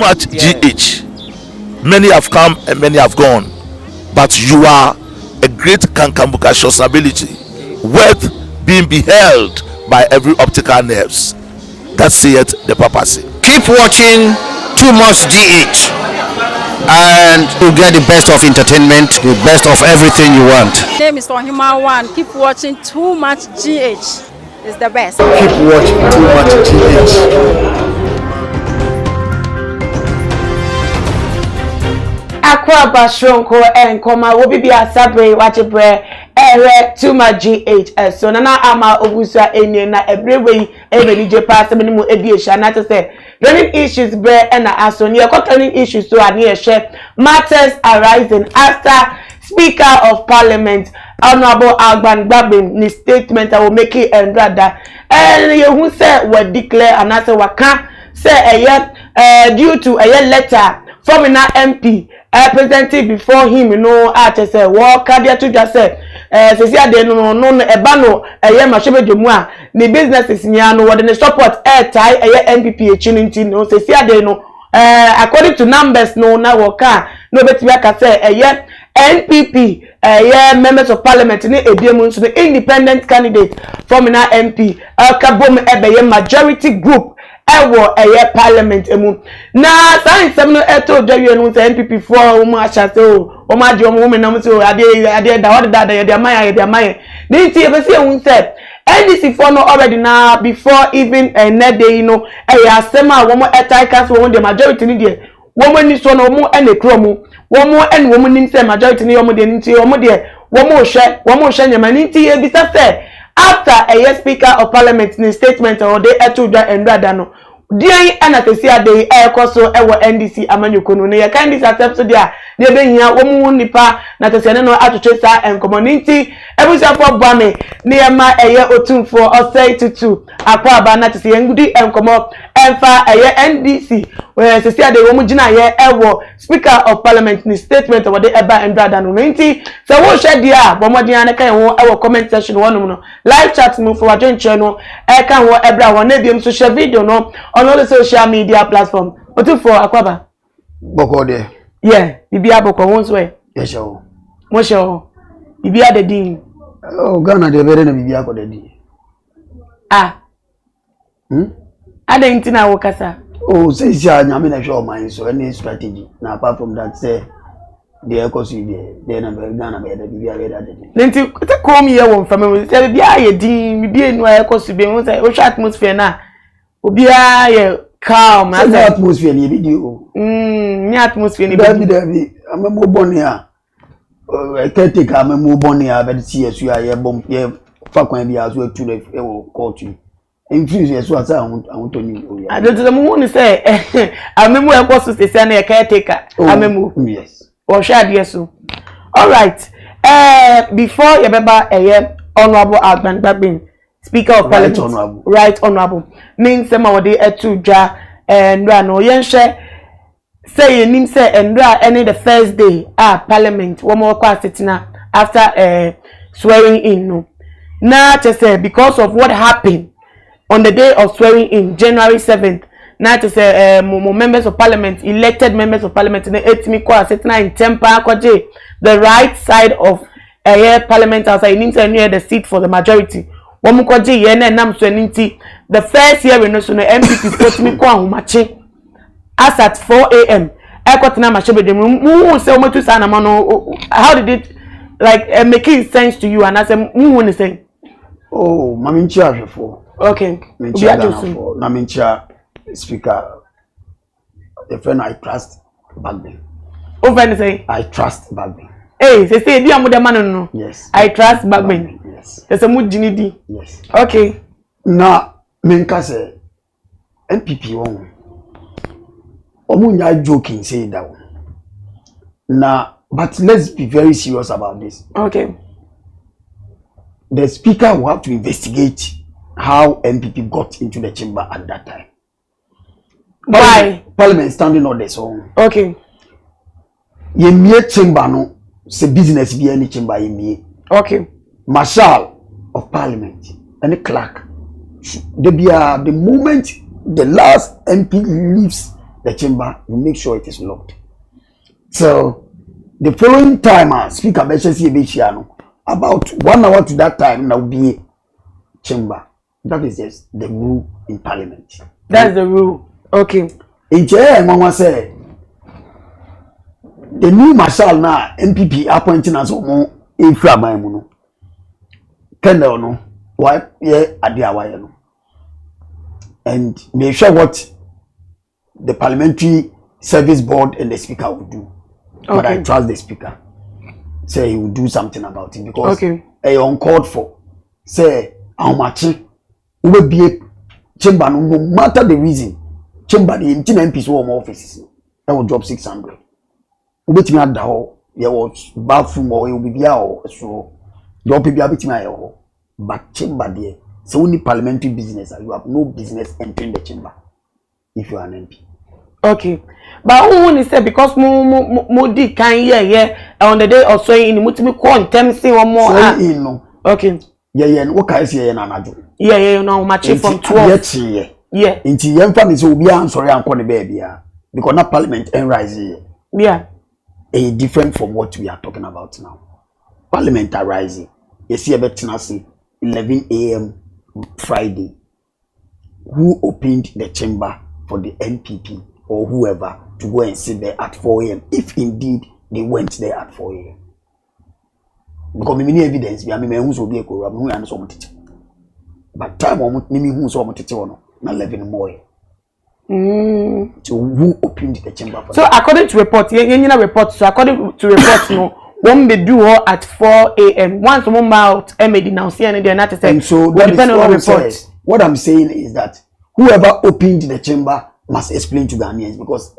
much GH. Many have come and many have gone, but you are a great Kankambuka ability, worth being beheld by every optical nerves. That saith the papacy. Keep watching Too Much GH, and you get the best of entertainment, the best of everything you want. My name is Ohima One. Keep watching Too Much GH. It's the best. Keep watching Too Much GH. Akwa Bashronko and Koma will be a sabre watch a bread. Too much GH. So Nana Ama Obusa Enya every way every DJ pass minimum aviation. Not to say learning issues bread and Asonia learning issues to a near chef matters arising after Speaker of Parliament Honorable Alban Babin his statement I will make it and rather and you who said what declare and answer what can say a due to a letter from an MP presented before him, you know, at say walk cardia to just say Cecia de no ebano machebe jomua the business is nyano what the support air tie NPP chininti no Cecia de no according to numbers no na waka no betimi aka say NPP members of parliament ni ebiemu so the independent candidate from an MP kabom ebe majority group ewo parliament emu na science no eto dwawe no say NPP for omo acha say o ma di omo women na so ade da what da de amaye ni ti e be say ehun say NDC for no already now before even net day you know asema wo mo etikas wo the majority ni de wo mo ni so no mo ene kro mo wo mo ene wo mo ni say majority ni wo mo de ni ti wo mo de wo mo hwe nyama ni ti e bi say after a speaker of parliament in statement or they etuja and rather no dear anathesia de ekoso ewo NDC amanyukono ne ya NDC accept so dia de be hia wo mu nipa na tesene no atwetwesa en community ebusia for bame ne ma eye otumfo osai tutu akwa aba na tese ngudi enkomo emfa eye NDC we tesia de wo mu gina ye ewo speaker of parliament in statement or they eba and rather no nti so wo hwe dia bomodin an kan wo ewo comment section wonum no live chat mu for join channel e kan wo ebra wo na biem so share video no on all the social media platform. What for Akwaba? Boko de. Yeah, Bibia Boko once way. Yes, sir. Mosho. Bibia the dean. Oh, Ghana de Beren Bibia ko de di. Ah. Ada intina wokasa. Oh, say ya nyame na hwe o man so any strategy. Now apart from that say the ekosi de na Ghana be de Bibia be da de. Nti te kom ye won fam say Bibia ye din Bibia nu ekosi be won say o hwa atmosphere na Obia ye calm as the atmosphere ni video. Ni atmosphere ni David amemo boni a caretaker amemo boni a be see yesu a ye bom ye fa kwan bia so atu e wo court ni infuse yesu asa ahun to ni oya I don't know who say amemo e ko so say na caretaker amemo yes o sha de so all right before ye beba honorable Alban Babin Speaker of Parliament, right honorable. Means some of the etuja and no yenche say nim say and any the first day Parliament one more sitting after swearing in no. Now to say because of what happened on the day of swearing in January 7th. Now to say members of Parliament, elected members of Parliament in the sitting in temper the right side of Parliament outside nim say near the seat for the majority. Womukoji yene nam so nti the first year we no so no MPP put me ko ahomache as at 4 a.m. Ekotena machebe mu say omotu sana no how did it like making sense to you and I say mu won say oh mami nchia hwefo okay na mi nchia speaker the friend I trust back then over say I trust back then hey say di amude man no yes I trust back then yes there's a mujini di yes okay na menka say MPP won omunya joking say that one now but let's be very serious about this. Okay, the speaker will have to investigate how MPP got into the chamber at that time. Why? Parliament standing orders on. Okay. Ye mie chamber no se business be any chamber ye mie. Okay. Marshal of Parliament and the clerk. The moment the last MP leaves the chamber, you make sure it is locked. So the following time, Speaker Beshe about 1 hour to that time, now be chamber. That is just the rule in Parliament. That's the rule. Okay. In chair, Mama say the new marshal now MPP appointing as more infra by mono. Kendall no, why yeah adia why no. And make sure what the Parliamentary Service Board and the Speaker will do. Okay. But I trust the Speaker. Say he will do something about it because a uncalled for. Say how much will be a chamber no matter the reason. Chamber the MPs or more offices. I will drop 600. Ubet me at the hall. There was bathroom or you will be out. So your people are my hall. But chamber there. So only parliamentary business. You have no business entering the chamber if you are an MP. Okay. But who is say because Modi can yeah on the day of swearing in mutimi call them say one more. Swearing no. Okay. Yeah. What can I say na anaju? Yeah. No match from 12. Yeah. Inti yemfa me say obi ansori anko ne baby ya because na parliament en rise here. Yeah. A different from what we are talking about now. Parliament are rising. You see betina say 11 a.m. Friday. Who opened the chamber for the NPP or whoever to go and sit there at 4 a.m. if indeed they went there at 4 a.m. Because me any evidence be me who so be ekoro me hu so motete. But time me who so motete no na 11 more. So who opened the chamber for so that? According to report report so according to report no one be do at 4 a.m. once one out made now see and they not say and so that depending on the report. What I'm saying is that whoever opened the chamber must explain to Ghanaians because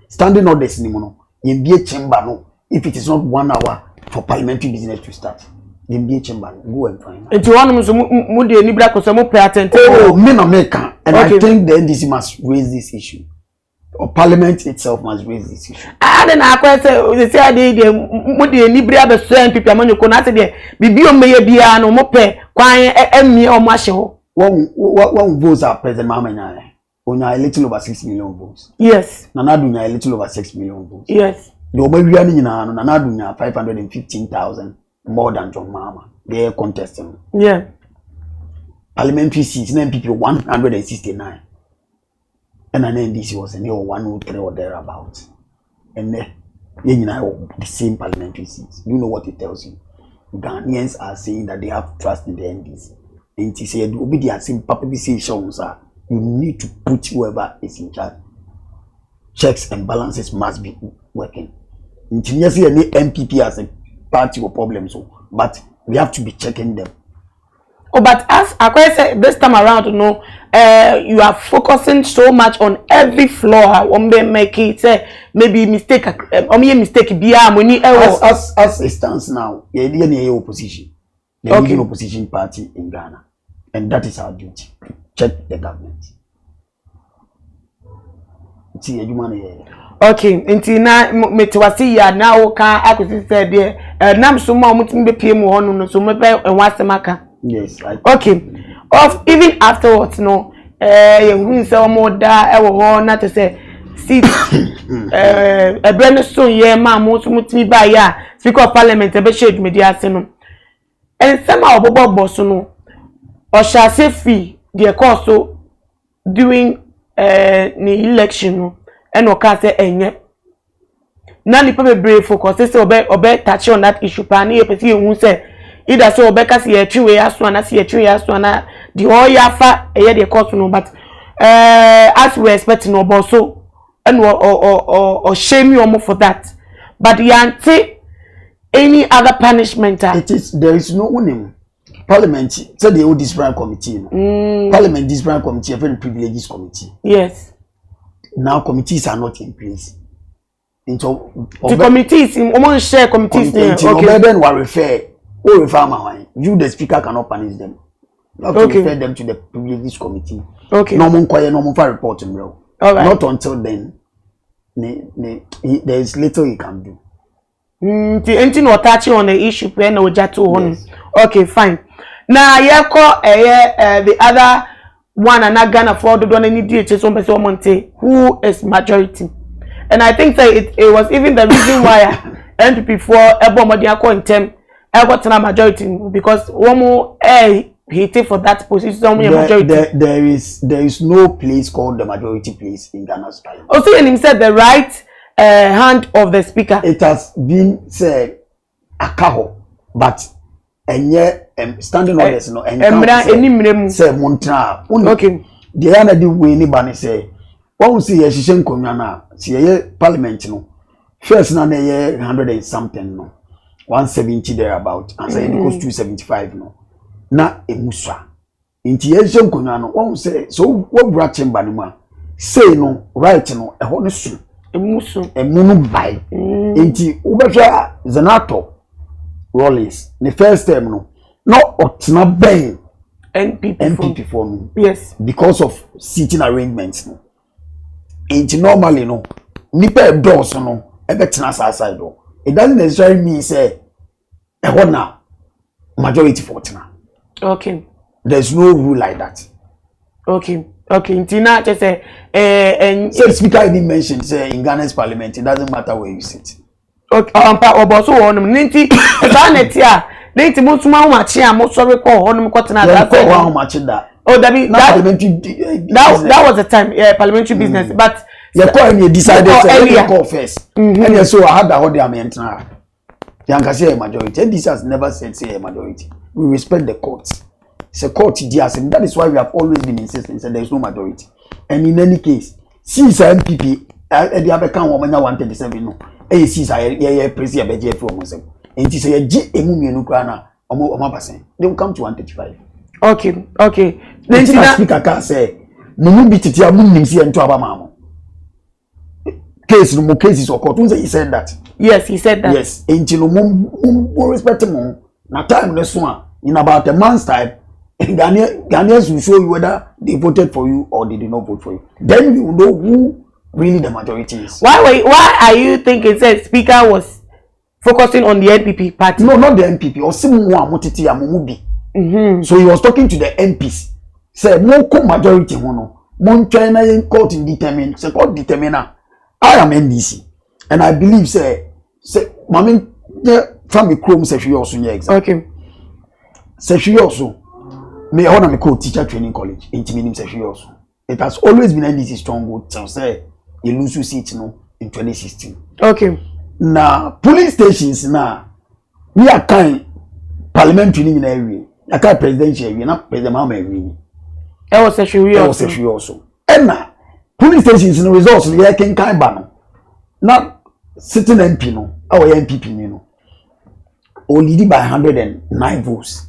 standing orders no in be a chamber no if it is not 1 hour for parliamentary business to start in be a chamber go and find it one so mu de nibra ko so mu pay attention me no make and I think the NDC must raise this issue or parliament itself must raise this issue. I don't know say they mu de nibra be so MPP amanyoko na say de bibi o meye bia no mu pay kwan emi o ma hye ho one votes are President Mahama Onya a little over 6 million votes. Yes. Nana Dunya a little over 6 million votes. Yes. The Obawiani nyina Nana Dunya 515,000 more than John Mahama. They are contesting. Yeah. Parliamentary seats, NPP 169. And an NDC was near 103 or thereabouts. And then the same parliamentary seats. You know what it tells you? Ghanaians are saying that they have trust in the NDC. And he said, obedience in Papa say sir. You need to put whoever is in charge. Checks and balances must be working. You see any MPP as a party or problem, so but we have to be checking them. Oh, but as I said this time around, you are focusing so much on every flaw. Make it maybe mistake. Mistake. Be as it stands now, the opposition, the leading opposition party in Ghana, and that is our duty. Check the government. See, okay, until now, metwasi ya now can akwisi said there. Nam so ma mutim be PM ho no so mebe enwasemaka. Yes, right. Okay. Of even afterwards no you say omo da e wo ho na to say seat brand so ye ma mo so mutimi ba ya speaker of parliament e be shade media ase no. And some obobo so no. O sha se fee the course so during the election no and o ka say enye na ni people brave focus say obe touch on that issue pa na e pesi ehun say either so obe ka say etwe aso na say etwe aso na the all yafa eye the course no but as we expect no but so and or shame you for that but yante any other punishment there is no one Parliament said the old disciplinary committee. Parliament disciplinary committee, a very privileges committee. Yes. Now committees are not in place. Into the committees, almost share committees. Okay. Then we refer my you the speaker cannot punish them. You have to refer them to the privileges committee. Okay. No more quiet, no more for reporting, bro. All right. Not until then. There is little you can do. The anything or touching on the issue, yes. Okay, fine. Now, the other one and Ghana for the one any DHS one person monte who is majority. And I think that it was even the reason why NPP for Ebomodiako contem got a majority because one more he take for that position majority. There is no place called the majority place in Ghana's parliament. Also, and him said the right hand of the speaker. It has been said akaho, but standing orders no say montra. Okay. The other day we ni bani say one see a shishen konya na see parliament no first na ye 100 and something no 170 there about and say it goes 275 no na emuswa inti ye shishen konya no one say so what bra chamber no ma say no right no e ho no su Emusu emunu bai inti ubehwa Zenato Rollins the first time no otna ben NPP for me. Yes. Because of seating arrangements no. Inti normally no nipa doors no ebetena aside do. It doesn't necessarily mean say e ho na majority for tena. Okay. There's no rule like that. Okay. Inti na just say so the speaker even mentioned say in Ghana's parliament it doesn't matter where you sit. Okay, oboso wonum ninti zanetia ninti mutuma ho machi am sorry call honum kwatena that call how much that. Oh that that was the time parliamentary business but you call and you decided to call first and so I had that hold am entna yanka say a majority and this has never said say a majority. We respect the courts. It's a court DS and that is why we have always been insisting that there is no majority. And in any case since MPP the other can woman 137 no ACs are president budget for myself. And it is a G emu kra they will come to 135. Okay. Then speaker can say mumu bititia munnim si ento abamamo. Case no more cases or court. He said that. Yes, he said that. Yes. Until no respect him. Na time next one in about a month's time, Ghanaians will show you whether they voted for you or they did not vote for you. Then you will know who really the majority is. Why are you thinking that speaker was focusing on the NPP party? No, not the NPP. Or so he was talking to the MPs. Say more majority hono. Mon China court determine. Say court determine. I am NDC, and I believe say mami family Chrome say she also near exam. Okay. Say she also. Me honor me call teacher training college. Intimidating say she also. It has always been NDC stronghold. So say you lose your seat no in 2016. Okay. Now polling stations now we are kind parliamentary in area. I can't presidential area, not president Mama area. I was actually also. And now polling stations in the results we can kind ban. Not sitting MP no, our MPP no. Only by 109 votes.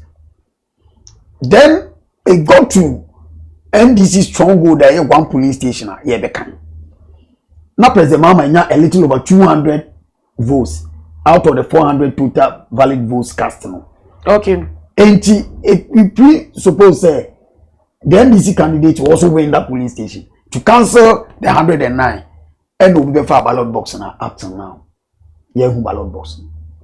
Then it got to NDC stronghold there one polling station here bekan. Now President Mama a little over 200 votes out of the 400 total valid votes cast no. Okay. And we suppose say the NDC candidate will also win that polling station to cancel the 109 and will be for ballot box now up till now. Yeah, who ballot box.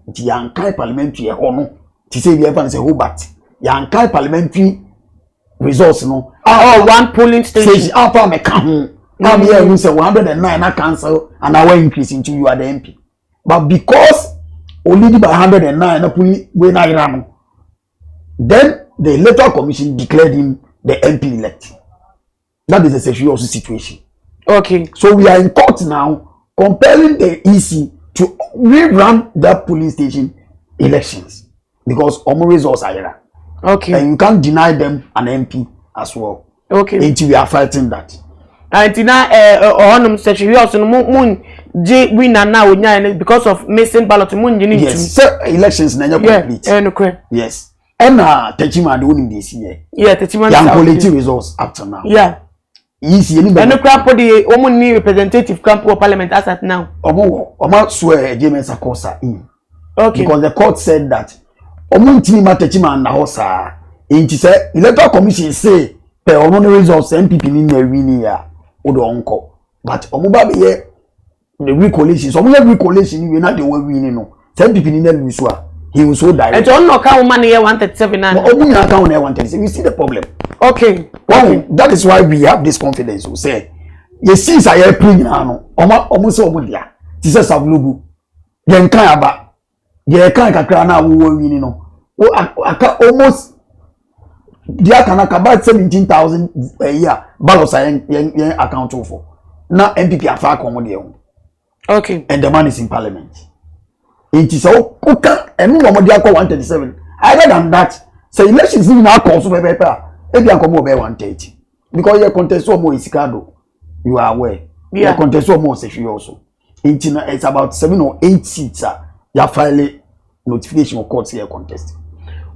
The Yankai parliamentary no. To say we ever say who but Yankai parliamentary results no. One polling station. After me come. Now me here we say 109 I cancel and I will increase into you are the MP. But because only by 109 we win then the electoral commission declared him the MP elect. That is a sexual situation. Okay. So we are in court now compelling the EC to rerun that polling station elections because all results are here. Okay. And you can't deny them an MP as well. Okay. Until we are fighting that. And now sexual also moon win now because of missing ballot moon. Yes. So elections now complete. Yes. And Techima the winning this year. Yeah, Techima. Quality results up to now. Yeah. Easy. And no crap for the only representative camp of parliament as at now. Omo swear James Akosa in. Okay. Because the court said that Omunti ma Techima and Hosa. Inti say electoral commission say per omo results MPP ni na win ya odo onko. But omo ba be the recollation. So omo recollation we na the one winning no. MPP ni na lose wa. He was so direct. And on no account money 137 and Open account 137. You see the problem. Okay. Well, that is why we have this confidence. We say, you see, I am playing now. Almost over there. This is a lugu. You can't about. You can't cry now. We will win. Almost. There can about 17,000 a year. Balance account for. Now MPP are far common. Okay. And the man is in parliament. It is all okay. And no more 137. Other than that, say elections in our course of paper. If you are come over 130. Because your contest so more is Chicago. You are aware. Yeah. Your contest so more sexual also. It's about 7 or 8 seats. You file notification of courts here contest.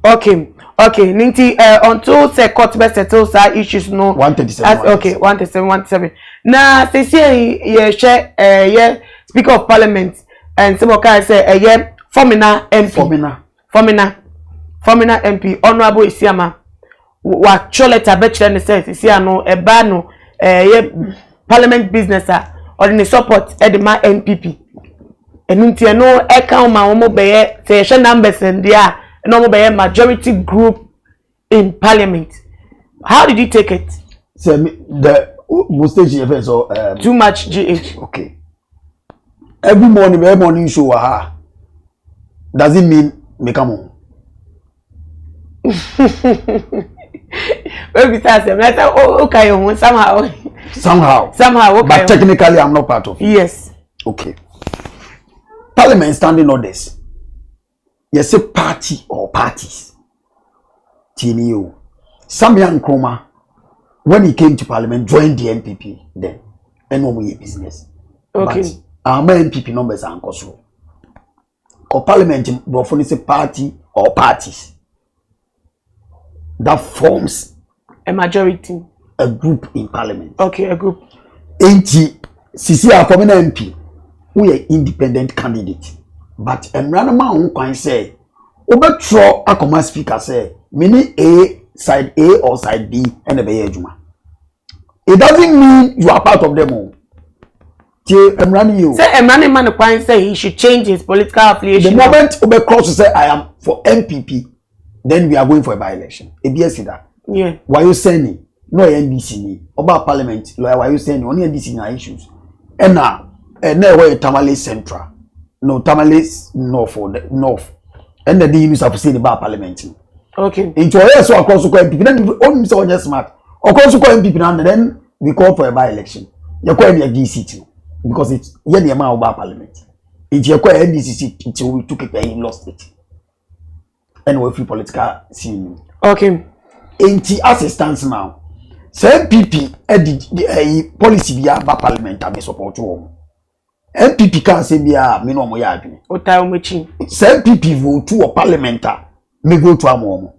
Okay. Ninti until say court best settle issues no 137. Okay, 137. Now say ye share Speaker of Parliament and some can say Formina MP. Formina MP Honorable Isiama wa choleta betchen ne say isia no eba no Parliament business or the support edema NPP. Enunti no account ma omo be say numbers and there no be majority group in parliament. How did you take it? Say the stage event so too much GH. Okay. Every morning show aha. Does it mean make am? Maybe that's okay somehow. Okay. But technically I'm not part of it. Yes. Okay. Parliament standing orders. Yes, a party or parties. TNU. Samia Nkrumah, when he came to parliament, joined the NPP then. And no more business. Okay. But our NPP numbers are unconscious. Or parliament, Brofon is a party or parties that forms a majority. A group in parliament. Okay, a group. CC are forming MP. We are independent candidate. But Emranama Unquine say, Obetro Akoma speaker say, mini A, side A or side B, and a Bayajuma. It doesn't mean you are part of them all. Emrani you. Say Emrani man say he should change his political affiliation. The moment Obecross to say I am for MPP, then we are going for a by-election. ABS that. Yeah. Why you sending? No NDC. About parliament, why you sending? Only NDC issues. And now Tamale Central. No, Tamale North or the North. And the use of saying about parliament. Okay. Into a so across the MPP, then only so just smart. Across the MPP, and then we call for a by-election. You're quite near DC too. Because it's the amount about parliament. It's your quite NDC until we took it and he lost it. And we're free political scene. Okay. Ain't as it stands now. So MPP the policy be about parliament and support you. MPP can say be a minimum yard. So MPP vote to a parliamentar may go to a mom.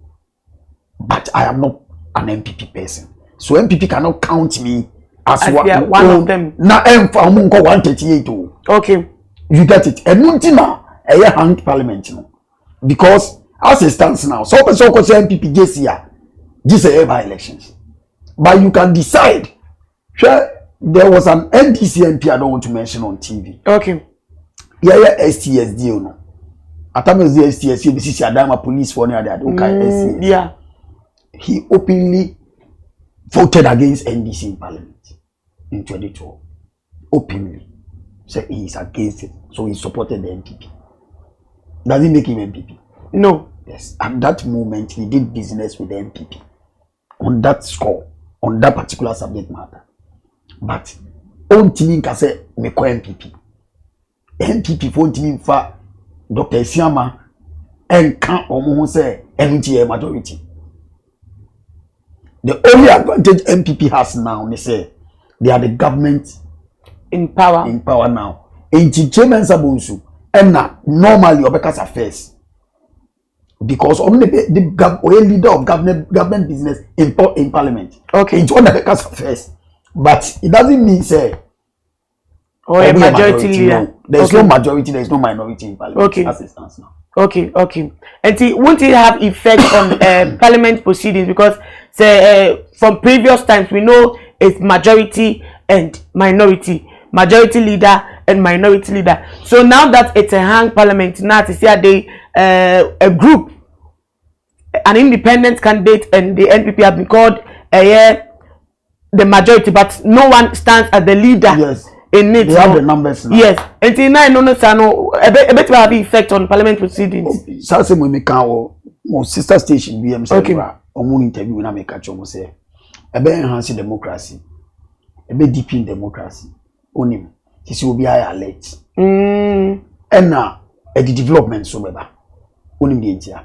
But I am not an MPP person. So MPP cannot count me as one of them. Now I'm for 138. Okay. You get it. And Muntina a hanged parliament. Because as it stands now, so MPP gets here. This is by elections. But you can decide. Sure, there was an NDC MP I don't want to mention on TV. Okay. Yeah, STSD, you know. At times the STSD, this is Adama police for near that. Okay, yeah. He openly voted against NDC in parliament in 2012. Openly. So he is against it. So he supported the MPP. Does it make him MPP? No. Yes. At that moment, he did business with the MPP. On that score, on that particular subject matter. But on team can say me ko MPP. MPP for team fa Dr. Siama and can almost say MTA majority. The only advantage MPP has now, they say they are the government in power. In power now. In chairman Sabunsu, and now normally Obeka's affairs. Because only the leader of government business in parliament. Okay. It's one of the cast affairs. But it doesn't mean say or a majority leader. No. There's no majority, there's no minority in parliament. Okay. As it stands now. Okay. And won't it have effect on parliament proceedings? Because say from previous times we know it's majority and minority. Majority leader and minority leader. So now that it's a hang parliament, now to see a group, an independent candidate, and the NPP have been called the majority, but no one stands as the leader. Yes. In it. They have the numbers now. Yes. Until now, no, a bit will have effect on parliament proceedings. So say we make our sister station BMC. Okay. Omo interview we na make catch omo say ebe enhance democracy. Ebe deepen democracy. Onim. Tisi obi high alert. And now the development so beba. Onim the entia.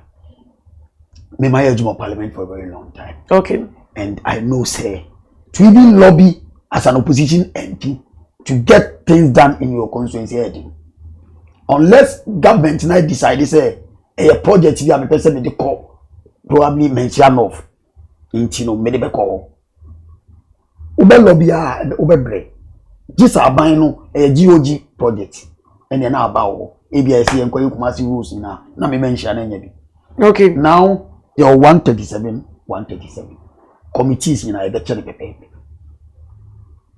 Me my ejuma parliament for a very long time. Okay. And I know say to even lobby as an opposition MP to get things done in your constituency, unless government now decide say a project you have a person in the call probably mention of intino medebe call ube lobby ube bre just aban no a GOG project and then about ABIC and Kumasi rules na me mention any. Okay. Now your 137 committees in a better paper.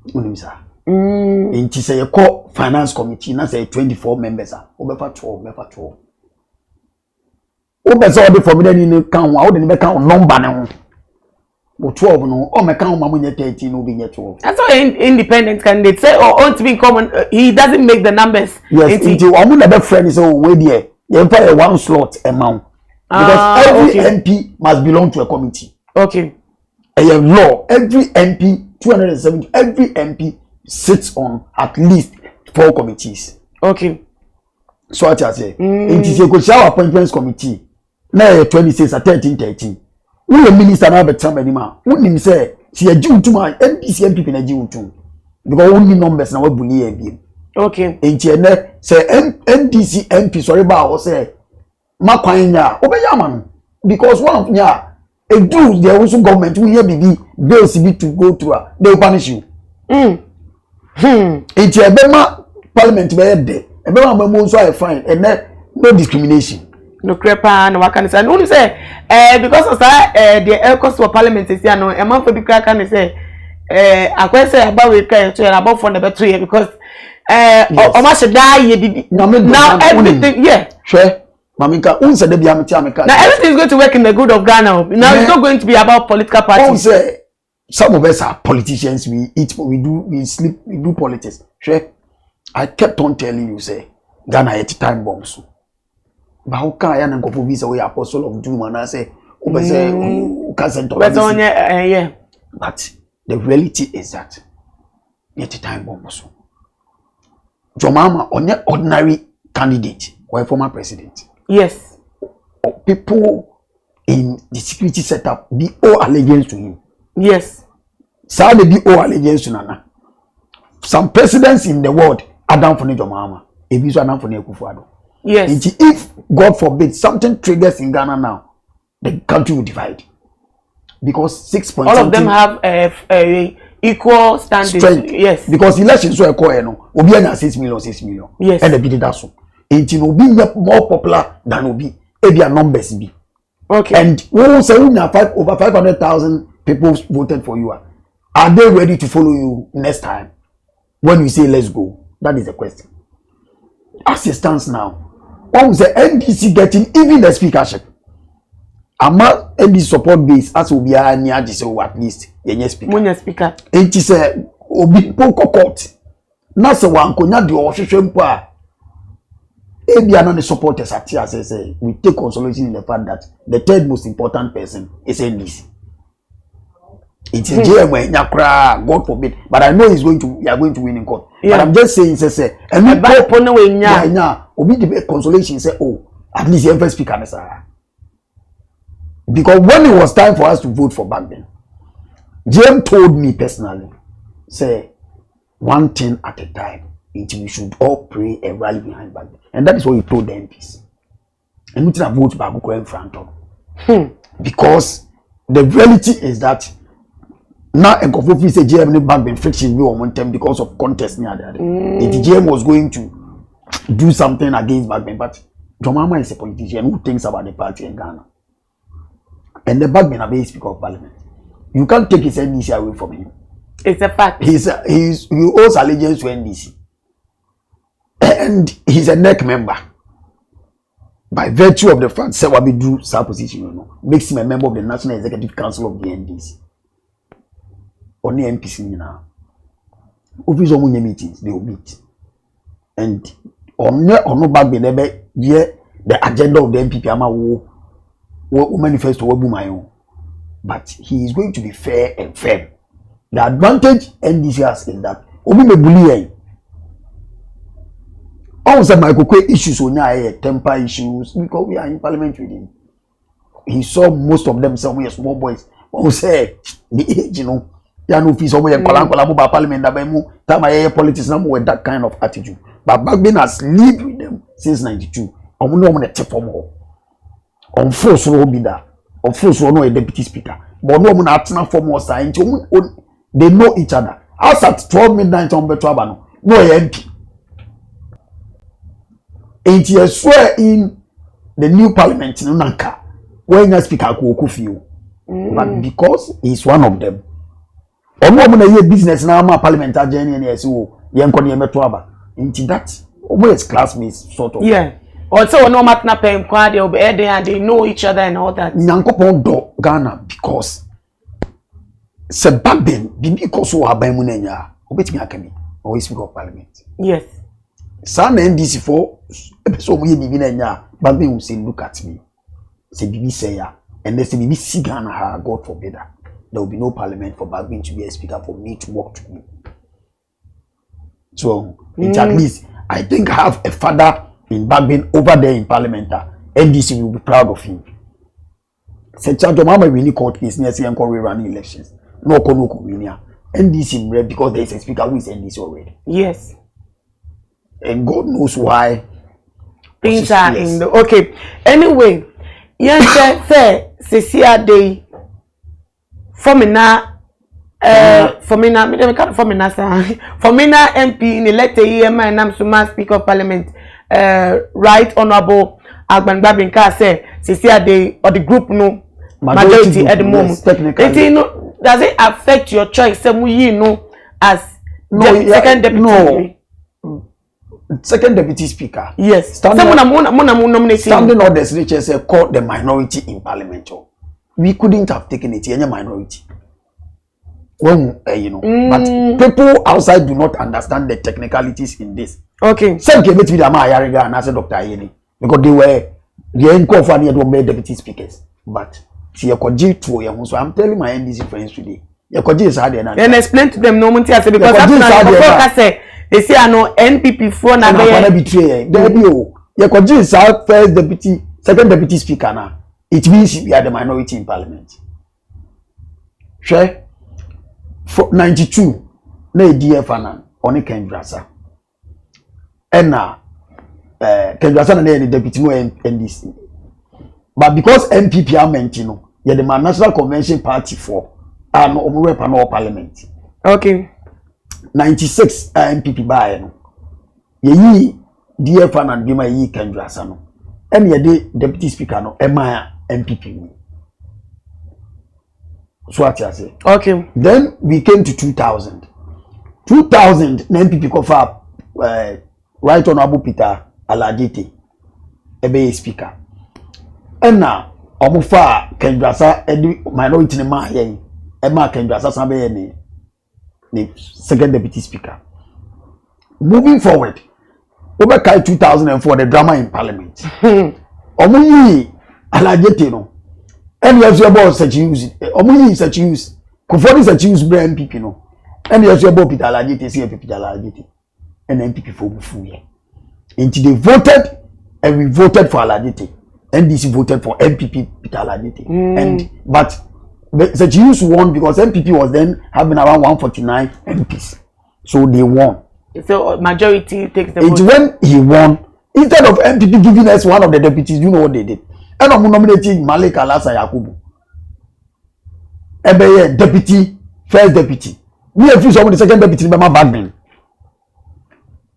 Unimsa. Inti say a core finance committee na say 24 members are over 12. Obe so be for me ni kan wa o de be kan number na ho 12 no o me kan ma munye 13 no be 12. That's why independent candidate say or to be common he doesn't make the numbers. Yes, inti o mu na be friend so we there you pay one slot amount because every MP must belong to a committee. Okay. A law every MP 270 every MP sits on at least 4 committees. Okay. So what I say it is a go shower appointments committee na 26 at 13. We the minister na betam anima we say si aji utuma NDC MPP na aji utum because we need numbers na we buni e bi. Okay. Enti ne say NDC MP sorry ba o say makwan nya obeya ma no because one of nya a do the also government we hear bibi bills be to go through they will punish you. Enti ebema parliament be there ebema ba mo so I fine and no discrimination. No crepa no waka say no say because of that the cost for parliament is here no e man for bi kra kan say akwa say about we kan to about for the better here because o ma se da ye bibi now everything yeah sure maminka unse de bia meti ameka now everything is going to work in the good of Ghana now it's not going to be about political parties. Say some of us are politicians, we eat, we do, we sleep, we do politics. Sure, I kept on telling you say Ghana at time bombs. But how can I and go for visa we apostle of doom and I say yeah. But the reality is that yet time bombs. Jomama on your ordinary candidate or a former president. Yes. Or people in the security setup be all allegiance to him. Yes. So they be all allegiance to Nana. Some presidents in the world are down for Jomama. If you are down for Kufuado. Yes. If God forbid something triggers in Ghana now, the country will divide. Because 6 all of them have a equal standing. Strength. Yes. Because elections were no. Obi na 6 million. Yes. And the bid that so. It will be more popular than Obi. Ebia numbers be. Okay. And we will say over 500,000 people voted for you. Are they ready to follow you next time? When you say let's go, that is the question. As it stands now, what was the NDC getting even the speakership? Ama NDC support base as will be near this at least the speaker. When you speaker. It is a obi poko court. Na se wankonya de ohwehwe mpo Ebia no the supporters at here say we take consolation in the fact that the third most important person is NDC. It is JM Nyakra, God forbid. But I know we are going to win in court. Yeah. But I'm just saying, say, and we buy upon the way now. Obi the consolation say, oh, at least the first speaker, because when it was time for us to vote for back then, JM told me personally, say, one thing at a time, we should all pray and rally behind back then. And that is what he told the MPs. And we did vote back in front of. Because the reality is that now and Kofi say JM back been friction on one time because of contest near there. The JM was going to do something against Bagman, but Jomama is a politician who thinks about the party in Ghana. And the Bagman are the Speaker of Parliament. You can't take his NDC away from him. It's a fact. He owes allegiance to NDC. and he's a NEC member. By virtue of the fact that we do some position, you know, makes him a member of the National Executive Council of the NDC. Only MPC now. Office of meetings, they will meet. And on no back be the agenda of the MPP will manifesto will be my own. But he is going to be fair and firm. The advantage NDC has in that obi me bully also my issues on temper issues because we are in parliament with him. He saw most of them somewhere small boys who say the age, you know, ya no fit somewhere kola ba parliament da ba mu time politics na with that kind of attitude. But Bagbin has lived with them since 92. Omo no na tip from all. On force no be that. On force no a deputy speaker. But no na atena form or sign. They know each other. As at 12 midnight on Betwabano, no MP. And he swear in the new parliament in Nanka, when you speak Akufu. But because he's one of them. Or no one business now, my parliamentary journey and so Yankoni Metwaba. Into that, always classmates, sort of. Yeah. Also, no matter paying quad, they'll be there and they know each other and all that. Nyankopon do Ghana because se Bagbin because we are by Munenya, obetimi akami, always speak of parliament. Yes. Some NDC for so we be Munenya, Bagbin will say, look at me. Say Bibi say ya, and they say Bibi see Ghana, God forbid that. There will be no parliament for Bagbin to be a speaker for me to work to me. So, at least, I think have a father in Bagbin over there in parliament. NDC will be proud of him. Say, Chajo Mama really court case near CM Corey running elections. No Konuku Winia. NDC red because there is a speaker who is NDC already. Yes. And God knows why. Things are in the okay. Anyway, yes, say Cecilia Day for me now. For me now MP in elected EMI and I'm Suma Speaker of Parliament, Right Honorable Agban Babinka say Cecilia Day or the group no majority at the moment. Does it affect your choice? Some you know as second deputy. No. Second deputy speaker. Yes. Standing orders which is called the minority in parliament. We couldn't have taken it any minority. Well, you know, but people outside do not understand the technicalities in this. Okay. Some came to the Mayariga and asked Dr. Ayeni because they were the deputy speakers. But see, so I'm telling my NDC friends today. Is hard enough. And explain to them no one because after they say I know NPP for na betray. There be is our first deputy, second deputy speaker now. It means we are the minority in parliament. Sure. For 92, na DF anan oni Kendrasa. And na Kendrasa na the deputy no NDC. But because MPP are mentino, you're the National Convention Party for no rep and all parliament. Okay. 96 MPP by no. Ye DF anan bima ye Kendrasa no. And ye the deputy speaker no Emma MPP. So what I say. Okay. Then we came to 2000. 2000, NPP cover Right Honorable Peter Alajete, a speaker. And now, Omufa Kendrasa, minority in my yen, Emma Kendrasa, Sabe, the second deputy speaker. Moving forward, over 2004, the drama in parliament. Omuyi Alajete no. And yes, your boss such use. Omuyi such use. Kufori such use brand MPP no. And yes, your boss Peter Alajete, see Peter Alajete. And MPP for Bufuye. Until they voted, and we voted for Alajete. NDC voted for MPP Peter Alajete. And but such use won because MPP was then having around 149 MPs. So they won. So majority takes the vote. When he won, instead of MPP giving us one of the deputies, you know what they did? And I'm nominating Malik Alasa Yakubu. Ebe deputy, first deputy. We have someone the second deputy, Mama Bagman.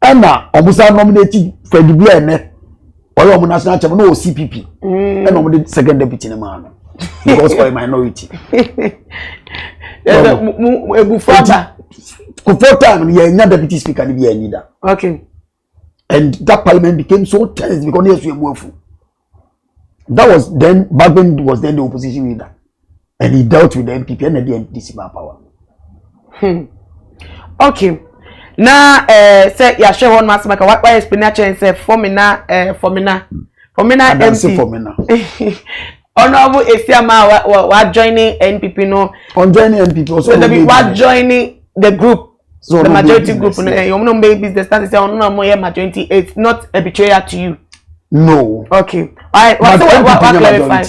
And now, Omusa nominating Freddy Biane, or your national chairman, no CPP. And I'm the second deputy, man. Because for a minority. Before time, you're not deputy speaker, you're neither. Okay. And that parliament became so tense because yes, we were full. That was then, Bagbin was then the opposition leader. And he dealt with the MPP and the NDC power. Okay. Now, say, yeah, share one mass maker. What explanation and say, for me now, MP. Honorable Esiama, what joining NPP, no? On joining NPP, also. So, what joining the group, so the majority group, yes. You know, maybe the status say, no more majority. It's not a betrayal to you. No. Okay. What clarify?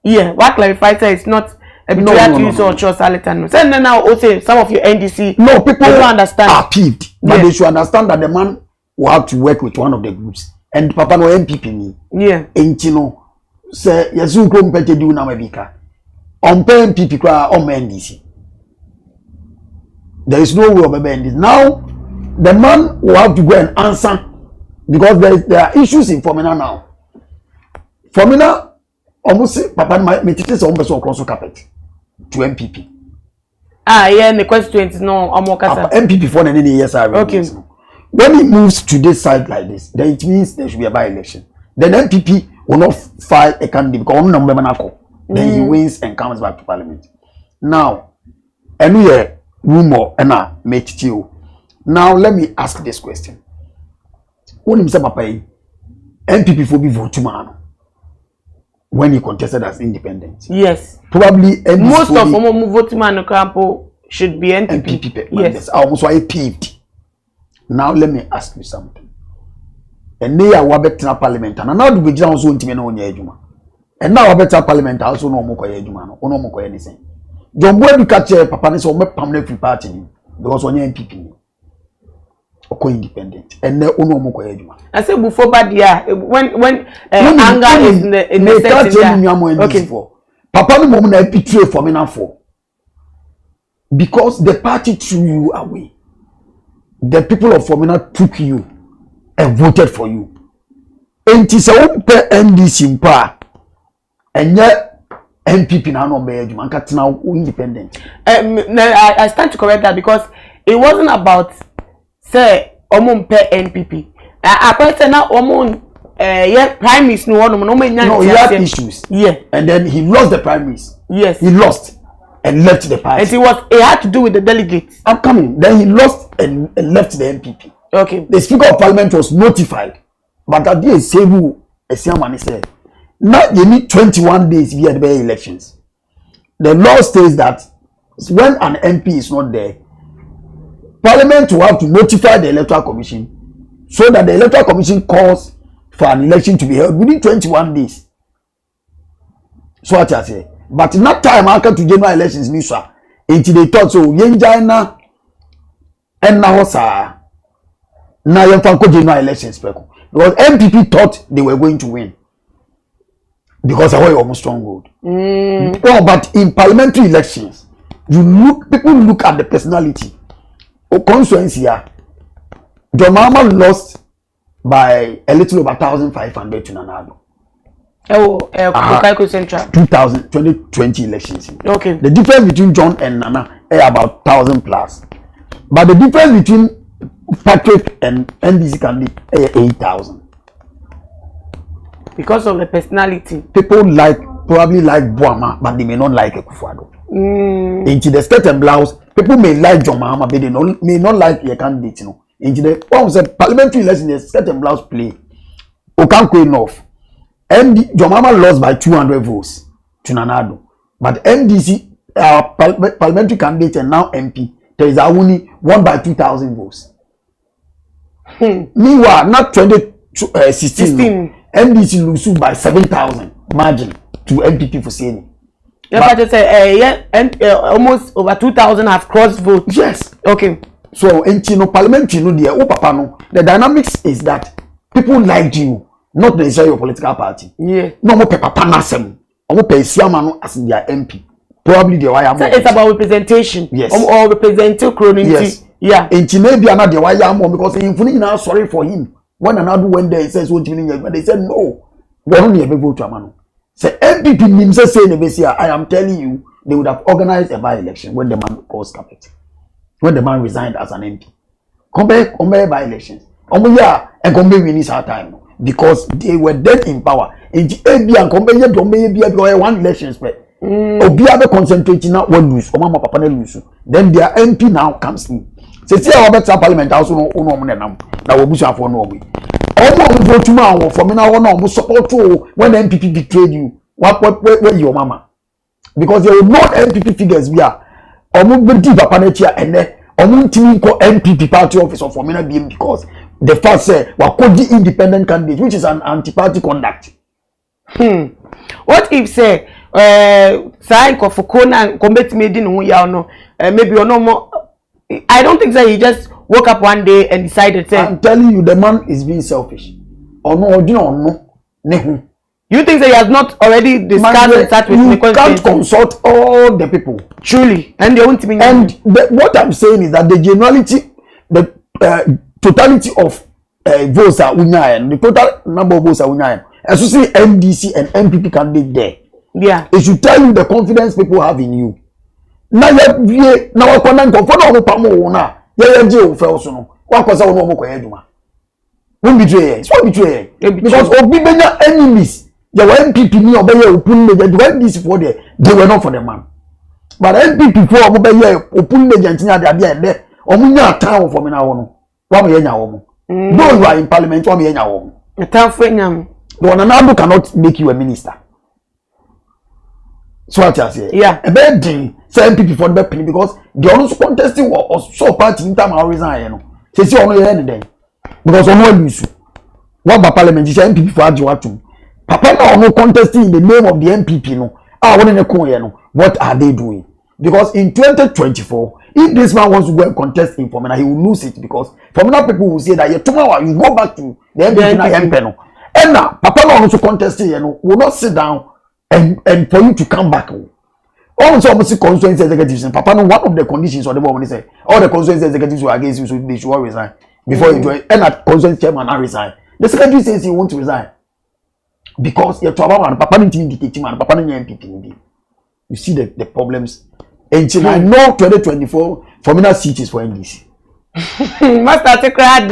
Yeah, what clarify say it's not a betrayal to you, so trust Aletan. So now, also some of your NDC. No, people don't understand. Are peeved, but they should understand that the man will have to work with one of the groups. And Papa no MPP ni. Yeah. Entino. Say yesu kro mpete di una mabika. On MPP kwa on NDC. There is no way of NDC. Now the man will have to go and answer because there are issues in Formina now. Formina almost Papa my teachers almost across the carpet to MPP. Ah yeah, the question is no Omokasa. MPP for any years are okay. When he moves to this side like this, then it means there should be a by-election. Then MPP will not file a candidate because one number then he wins and comes back to parliament. Now, any rumor and make you. Now let me ask this question. When himself Papa MPP for be vote man when he contested as independent. Yes. Probably most of them vote man campo should be NPP. Yes. I almost why peeved. Now let me ask you something. And they are wabetina parliament and now the Virginia also intime no nya adwuma. And now wabetina parliament also no mo koye adwuma no. Ono mo koye anything. John Boy catch Papa ne so me pamne free party ni because onye MPP ni. Oko independent. And now ono mo koye adwuma. I say before bad year when anger is in the setting. Okay. Papa no mo na betray for me now for. Because the party threw you away. The people of Formina took you and voted for you. And it is a NDC in power. And yet, MPP now no be now independent. I stand to correct that because it wasn't about say omon pe NPP. I question now omon prime minister no he had issues. Yeah. And then he lost the primaries. Yes. He lost and left the party. And it had to do with the delegates. I'm coming. Then he lost and left the MPP. Okay. The Speaker of Parliament was notified, but at the same Esiamani said, now you need 21 days via the elections. The law states that when an MP is not there, Parliament will have to notify the Electoral Commission so that the Electoral Commission calls for an election to be held within 21 days. So what I say. But in that time, after to general elections, Nisa, until they thought so, Yenjana and now, sir, now you can general elections, because MPP thought they were going to win because they were almost stronghold. Well, but in parliamentary elections, people look at the personality. Or constituency here, John Mahama lost by a little over 1,500 to Nanado. Central 2020 elections. Okay. The difference between John and Nana is about 1,000 plus. But the difference between Patrick and NDC candidate is 8,000. Because of the personality. People probably like Boama, but they may not like Ekufuado. Into the skirt and blouse, people may like John Mahama, but they may not like your candidate. Into the parliamentary election, the skirt and blouse play. Okanko enough. John Mahama lost by 200 votes to Nanado. But NDC, parliamentary candidate and now MP, there is only won by 2,000 votes. Meanwhile, not 2016, NDC lose by 7,000 margin to MPP for saying. But say, almost over 2,000 have crossed votes. Yes. Okay. So, parliamentary, the dynamics is that people like you, not necessarily your political party. Yeah. No more paper panasem. Or pay Siamano as their MP. Probably the wire. So it's about representation. Yes. Or representing community. Yes. Yeah. And maybe another the wire more because he now sorry for him. When another went there, he says what but they said no. We only ever vote to a man. Say MPP himself say in I am telling you, they would have organized a by-election when the man caused carpet. When the man resigned as an MP. Compare by-elections. Yeah, and come be winning our time because they were then in power. In the AB and come be here, don't be here because one election spread. Obi abe concentrating now one lose, or mama papa lose. Then their MP now comes in. Say see our better parliament also no nam. Now we bush for no way. All vote tomorrow for me now no support to when the MPP betrayed you. Where your mama? Because there will not MPP figures we are. Omo be di papa na tia ene. Omo ntimi ko MPP party office of Formina BM because the first say we could the independent candidate which is an anti-party conduct. What if say sign for Kona commit made in no maybe or no more. I don't think that he just woke up one day and decided say I'm telling you the man is being selfish. Or no. You think that he has not already discussed that with you the can't consult all the people. Truly. And they won't mean what I'm saying is that the generality, the totality of votes are unyayen, the total number of votes are unyayen. As you see NDC and MPP candidate there. Yeah. It should tell you the confidence people have in you. Now you now comment for no pamo na. Yeah, you fell so no. What cause I no mo koyeduma. Won't betray. It's what betray. Because obi benya enemies. The MPP ni obey open legend when this for there they were not for the man. But MPP for obey open legend ni ade ade there. Omunya town for me na wono. Wa me yenya wo mo. Though you are in parliament wa me yenya wo mo. Town for nyam. The one Addo cannot make you a minister. So what I say? Yeah. A bad thing. Say MPP for the penny because they are also contesting or so party in time I resign. You know. Say see ono here anything because ono lose. What by parliament? Say MPP for Adjo. Papa no contesting in the name of the MPP no. What are they doing? Because in 2024, if this man wants to go and contest in Formina, he will lose it because Formina people will say that tomorrow you go back to the MPP na MP no. And now Papa no also contesting will not sit down and for you to come back. Also, almost constituency executives and Papa no one of the conditions or the woman say all the constituency executives who are against you so they should all resign before you join. And that constituency chairman and resign. The secretary says he wants to resign. Because you're talking about Papa didn't man, Papa MPP. You see the problems. And I know 2024 Formina seat is for NDC. Must have to cry.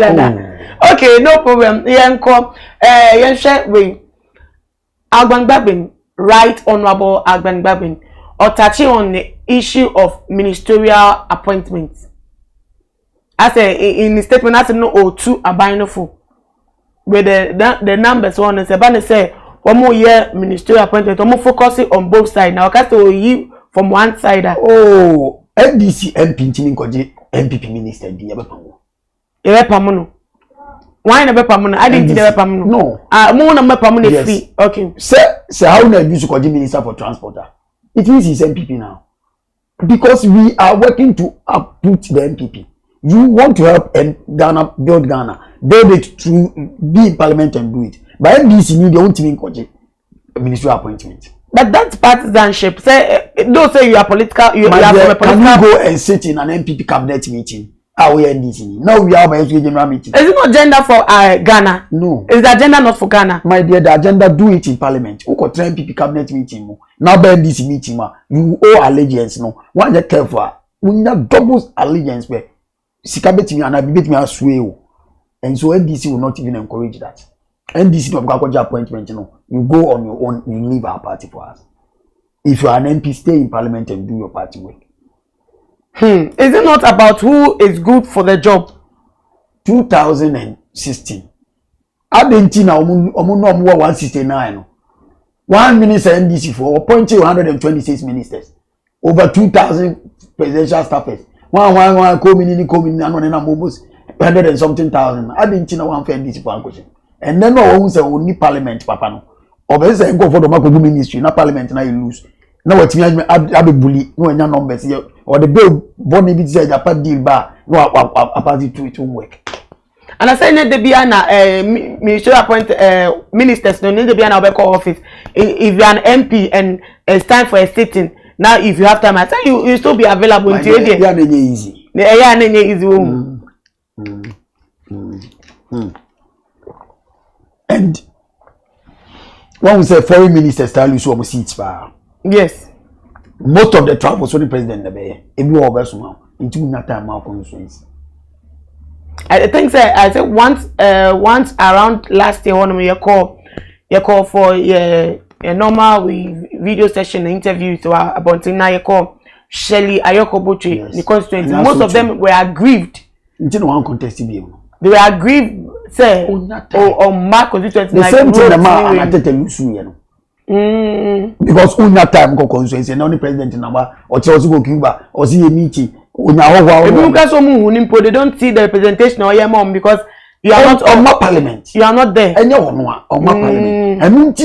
Okay, no problem. Yanko, share with Agban Babin, Right Honorable Agban Babin, or touching on the issue of ministerial appointments. As in the statement, as no 02 abinoful. With the numbers one and Sabana say one more year ministerial appointment, one more focusing on both sides. Now, cast you from one side. Oh, NDC MP MPP minister, the Ebepamuno. Why never pamuno? I didn't never pamuno. No. More number pamuno free. Okay. Say how na you to minister for transporter? It means he's MPP now. Because we are working to uproot the MPP. You want to help Ghana build it through be in parliament and do it. But NDC need their own team in ministerial appointment. But that's partisanship. Say don't say you are political. You are from a political. Can you go and sit in an MPP cabinet meeting? We NDC. Now we are by general meeting. Is it not agenda for Ghana? No. Is the agenda not for Ghana? My dear, the agenda do it in parliament. We could try MPP cabinet meeting. Now by NDC meeting, you owe allegiance. No, one that careful. We need double allegiance. Where Sikabeti and I bet me as well. And so NDC will not even encourage that. NDC don't have a appointment, you go on your own, you leave our party for us. If you are an MP, stay in parliament and do your party work. Is it not about who is good for the job? 2016. Argentina, 169. One minister NDC for appointing 126 ministers. Over 2,000 presidential staffers. One community, almost 100 and something thousand. Argentina one fair NDC for question. And then no one say only parliament, Papa no. Obviously, go for the Marco ministry, not parliament, now you lose. Now what you have a bully, no any numbers here, or the bill Bonnie did say a part deal bar, no a party to it won't work. And I say need to be an ministerial appoint ministers, no need to be an office. If you are an MP and it's time for a sitting, now if you have time, I say you still be available in the yeah, easy. Yeah, easy. And when we say foreign ministers tell you so seats, yes. Most of the travels for the president, everyone over so into that time our constituency. I think I said once around last year when we call for a normal video session interview to about now you call Shelley Ayoko Botry the constituency. Most of them were aggrieved. You one contest be. They were aggrieved say on my constituency. The like same thing the man and Tete Lusu you know. Because unya time go constituency na only president number or also go Cuba or see a meeting. They don't see the representation of your mom because you are not on my parliament. You are not there. And you are on my parliament. And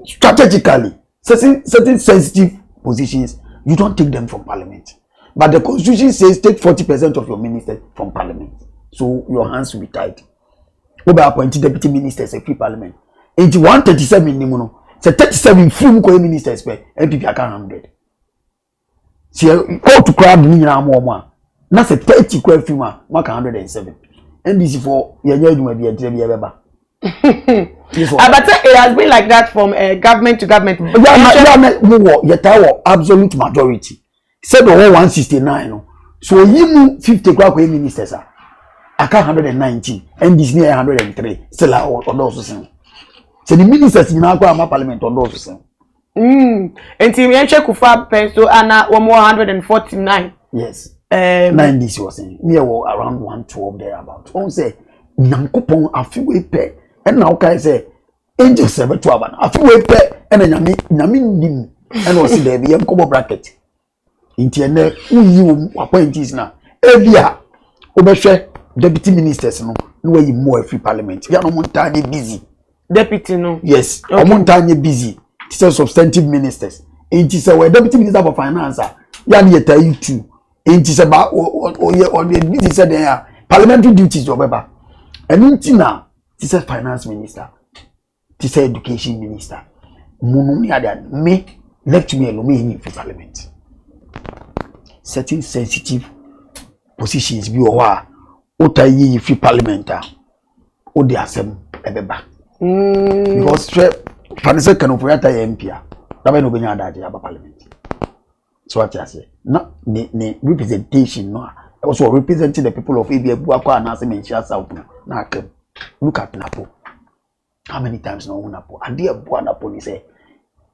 strategically, certain sensitive positions, you don't take them from parliament. But the constitution says take 40% of your ministers from parliament. So your hands will be tied. Who by appointed deputy ministers a free parliament. 137 in so 37 free ministers per MPP account 100. See, call to crowd me now more. That's a 30 crowd free man, mark 107. NDC for your may be a ever. But it has been like that from government to government. Your tower absolute majority. Said the whole 169. So you 50 crowd ministers are. I can't 190. NDC near 103. Still on those. So the ministers in our parliament on those. And team Yenche Kufa peso ana 149. Yes. 90 was saying near around 112 there about. On say Nankopon afiwe pe and now can say angel 712 afiwe pe and nyami ndim and was there be kobo bracket. Inti ene uyi appointees na ebia obehwe deputy ministers no we more free parliament. We are no montanye busy. Deputy no. Yes. Okay. Montanye busy. Substantive ministers. It is a deputy minister for finance. Yani yeta you too. It is about on the business there. Parliamentary duties or whatever. And now, this is finance minister. This is education minister. Me left me alone in parliament. Certain sensitive positions be owa. Ota yi free parliamenter. O de asem ebeba. Because Fanise can operate MP. That way no benya adaje aba parliament. So what you say? No, ne representation no. Also representing the people of Abia Buakwa and Ase Menchia South. Na kem. Look at Napo. How many times no Napo? Ade Bua Napo ni say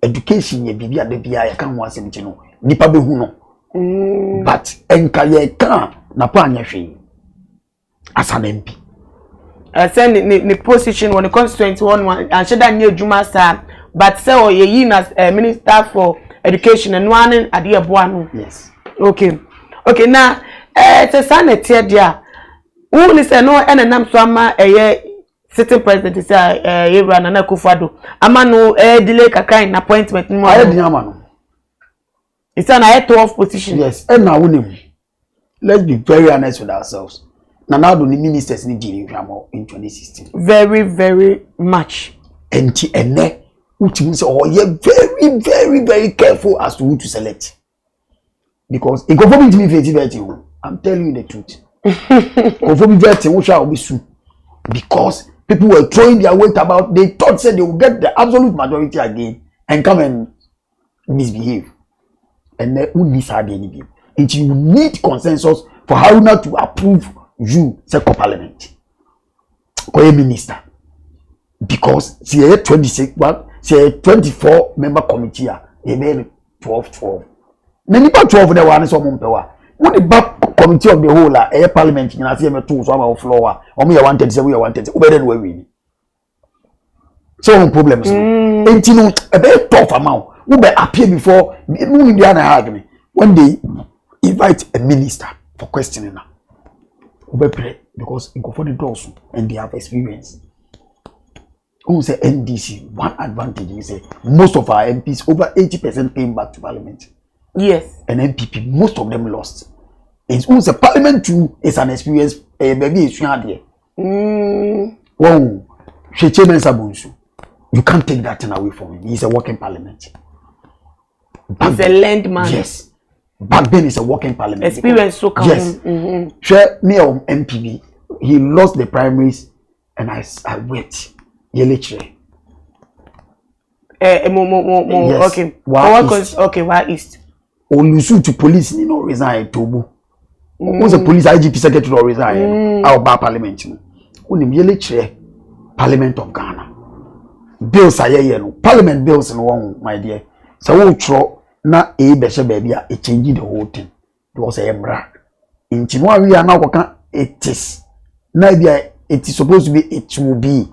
education ye bibia de bia ya kan ho asem chi no. Nipa be hu no. But enka ye kan Napo anya hwe. As an MP. Send the position when the constituency one and should that new Juma sir, but say or ye as minister for education and one at the Abuano. Yes. Okay. Okay, now it's a son here there. Who is no and nam swama sitting president is Abraham and Akufo-Addo. Amano delay kakra appointment no. I amano. It's an 12 position. Yes, and now let's be very honest with ourselves. Now the ministers in Nigeria in 2016. Very, very much. And which means you're very, very, very careful as to who to select. Because it go for me to be very. I'm telling you the truth. Go for me very which I will be soon. Because people were throwing their weight about, they thought said they will get the absolute majority again and come and misbehave. And then who needs any and you need consensus for how not to approve you second parliament or a minister because see 26 see 24 member committee they 12 many part 12 there one so mumpewa when the back committee of the whole a parliament you know see me two so about floor or me 137 we 130 obeden we win so problems and you know a very tough amount who be appear before no need an argument when they invite a minister for questioning now because in for the doors and they have experience. Who say NDC? One advantage is say most of our MPs, over 80% came back to parliament. Yes. And MPP, most of them lost. It's also parliament too is an experience. Maybe it's here. Wow, you can't take that thing away from him. He's a working parliament. He's a landman. Yes. Back then it's a working parliament. Experience so come. Yes. Share me on MPB. He lost the primaries and I wait. Yeletre. Yes. Okay. Okay, why East? Olusu to police, you know, resign Tobu. who's a police IGP secretary or resign our bar parliament unim yele chere parliament of Ghana bills aye no parliament bills no one my dear so wo tro na e be she baby a change the whole thing because I am bra inti no we are now it is na bia it is supposed to be it will be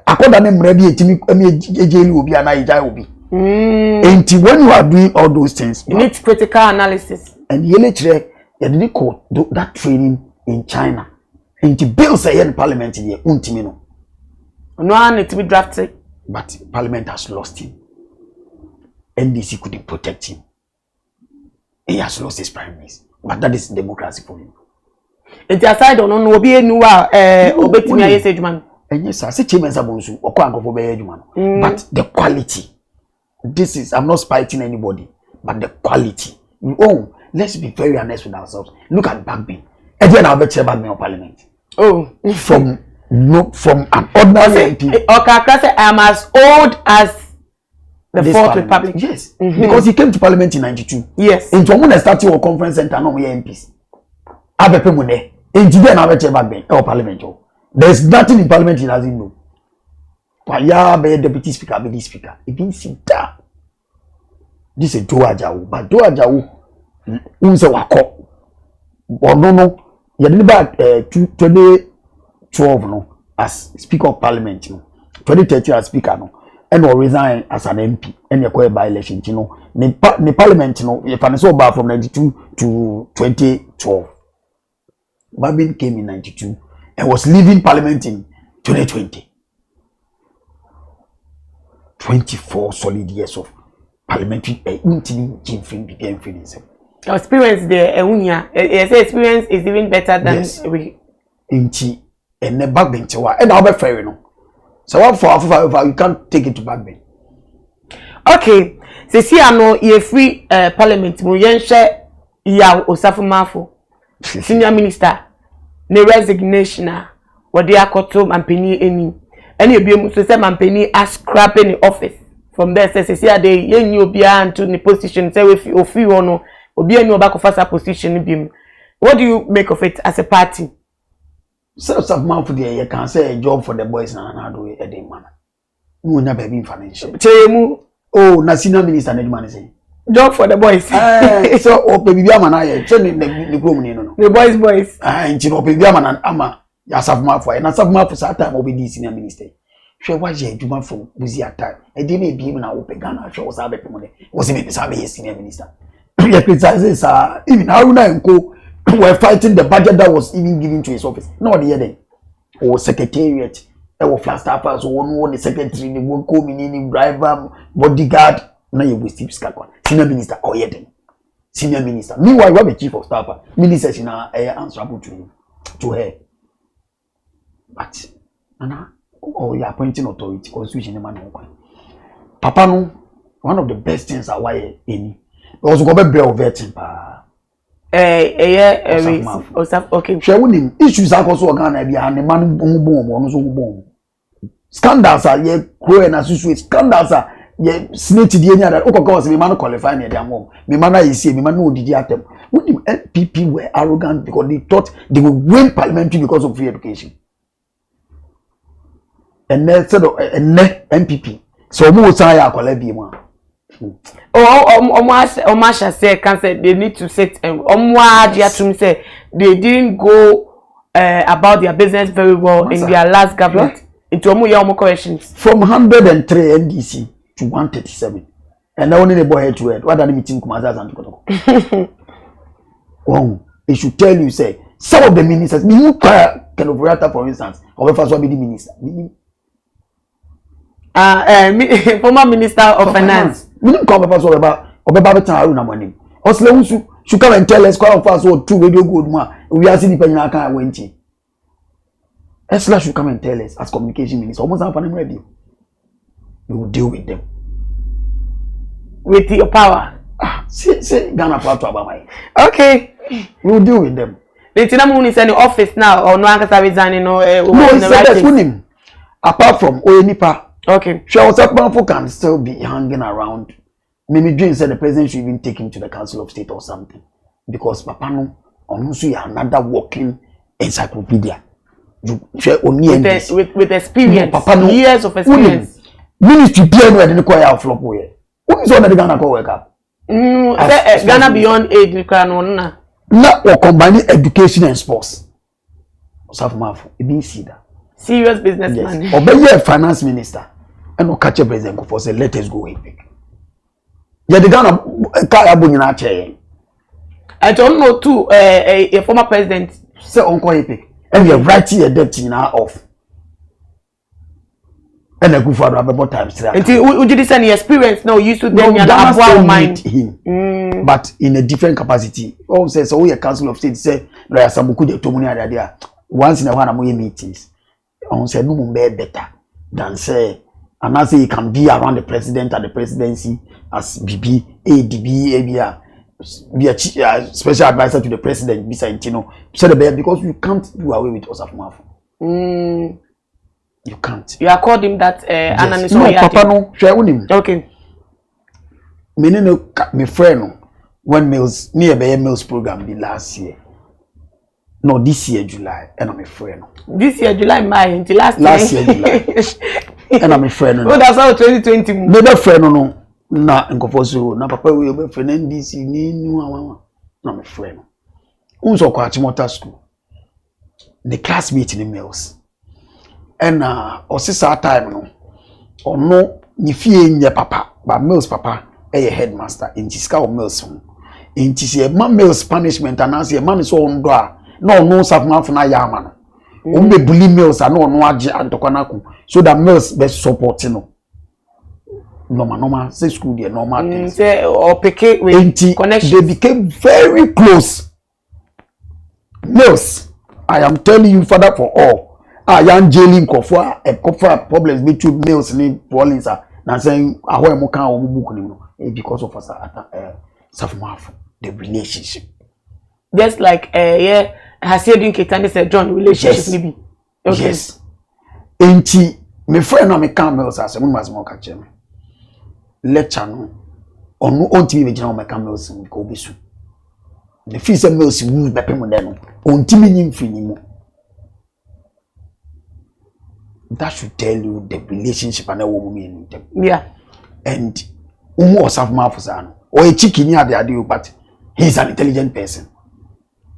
akoda ne mra bi etimi ejeli obi ana ijai obi inti when you are doing all those things you need critical analysis and yele chere you didn't call that training in China inti bills aye in parliament here untimi no need to be drafted but parliament has lost him. NDC couldn't protect him. He has lost his prime minister. But that is democracy for him. It's aside on no be anywhere obetimi aye say juma. And yes, I say chairman sabonsu okwa ankofo be juma. But the quality. This is I'm not spiting anybody, but the quality. Oh, let's be very honest with ourselves. Look at Bagby. And then I'll bet you Bagby of parliament. Oh, from an ordinary MP. Okay, I am as old as the this Fourth Republic. Yes, because he came to parliament in 92. Yes. In Tomuna started a conference center, no MPs. Abepe Mune. In Jibe and Abeche Bagbe, or parliament. There's nothing in parliament he doesn't know. Kwaya be deputy speaker, be the speaker. He didn't sit down. This is Joe Ajawu. But Joe Ajawu, unse wako. No. You didn't back 2012 no as speaker of parliament no. 2013 as speaker no. And or resign as an MP and you go by election you know the parliament you know if I saw back from 92 to 2012 Babin came in 92 and was leaving parliament in 2020 24 solid years of parliamentary experience there experience is even better than yes. Inchi and the back bench and I'll be fair no. So what for you can't take it to Bagby. Okay. So see I know you free parliament mo yen share ya Osafo senior minister ne resignation na what they akoto mampeni eni eni obi mu so say mampeni as scrapping the office from there say see they yen you obi into the position say we ofi ono obi eni oba first position bi. What do you make of it as a party? So man for the you can say a job for the boys na do a day man. No nya baby financial. Chemu oh na senior minister na man say. Job for the boys. So o baby ama na ye che ne grom ni no. The boys. Nti no baby ama ama ya safuma for na safuma for that time obi di senior minister. Hwe wa je adwuma for buzi atai. E dey na ebi na wo pe Ghana hwe wo sa be pe mo de. Wo se me be sa be senior minister. You criticize sir even Haruna Nko were fighting the budget that was even given to his office. No, the other or secretariat, or flat staffers, or one the secretary, the one coming driver, bodyguard. Now you will still scatter. Senior minister, or yet senior minister. Meanwhile, you have a chief of staff. Minister is answerable to her. But Nana, oh, you are appointing authority, constitution, man. Papa, no, one of the best things are why any. Also, go back to vetting. Okay. She wouldn't issues are also Ghana be and the man boom so boom. Scandals are ye growing associate scandals are ye snitty the any other cause me man qualify near their mom. Me man I see me man no did at them. When the NPP were arrogant because they thought they would win parliamentary because of free education. And then said NPP. So more say I call it Omasha said cancer they need to sit and say they didn't go about their business very well in their last government. Into corrections from 103 NDC to 137 and only the boy head to head. What are the meeting Kumazas and Kotoko? Oh, they should tell you say some of the ministers for instance or first one be the minister former minister of finance. We didn't come about Haruna money. Osle should come and tell us quite fast what two radio good man. We are seeing the penny account went in. Esla should come and tell us as communication minister. Almost happening radio. We will deal with them. With your power. Say Ghana power to Abamai. Okay. We will deal with them. The Tinamun is in the office now or no one can resign no that's him. Apart from Oyenipa. Okay. Sure, Osakbanfo can still be hanging around. Mimi Jane said the president should even take him to the Council of State or something. Because Papa no, on also another walking encyclopedia. You share only with experience, no, papa, no, years of experience. Ministry PM where the choir flop way. Who is on the Ghana go wake up? Ghana beyond aid you can on now or combining education and sports. South Mafo, it means see that. Serious businessman. Yes. Or be a finance minister and no catch a president for say let us go epic. Yeah, the Ghana car abunina chair. I don't know too a former president say uncle epic and you're writing a debt now off. And a good father about times. Until would you send experience now used to them mind him. But in a different capacity. Oh says so we a council of state say lawyer Sabuku de Tomuni there. Once in a while I'm meetings. On say no more better than say and I say you can be around the president and the presidency as BB, ADB, ABR, be a special advisor to the president, beside so the bear because you can't do away with Osaf Mafo. You can't. You accord him that yes. No, Papa no, share with him. Okay. Me no me friend when meals near the meals program be last year. No, this year July, and I'm a friend. This year July, May until last year July, and I'm a friend. Oh, that's how 2020. Never friend no. Na nkofoso na papa we be friend NDC ni nu na me friend. Unso kwa Chimota school. The classmate in the meals. And osisa time no ono ni fie nye papa ba meals papa headmaster in tiska o meals ho enti se ma meals punishment anase ma so ondo a na ono safmafo na ya ama no o be bully meals na ono age antokwana ko so that meals be support no normal say school there normal things say or pick with connection they became very close. Meals, I am telling you father for all. Young jailing kofa problems between males and police na saying ahoy mo kan o book ni because of us Safmaf the relationship just like yeah has said in Ketani said John relationship yes. Maybe okay yes enti me friend na me kan males as mo mas mo ka che me lecture no onu ontimi be gina o me kan males ko obisu the fee say males wu be pem de no ontimi nyim fini mo. That should tell you the relationship and a woman in them. Yeah. And was of Mafusano or a chicken near the idea, but he's an intelligent person.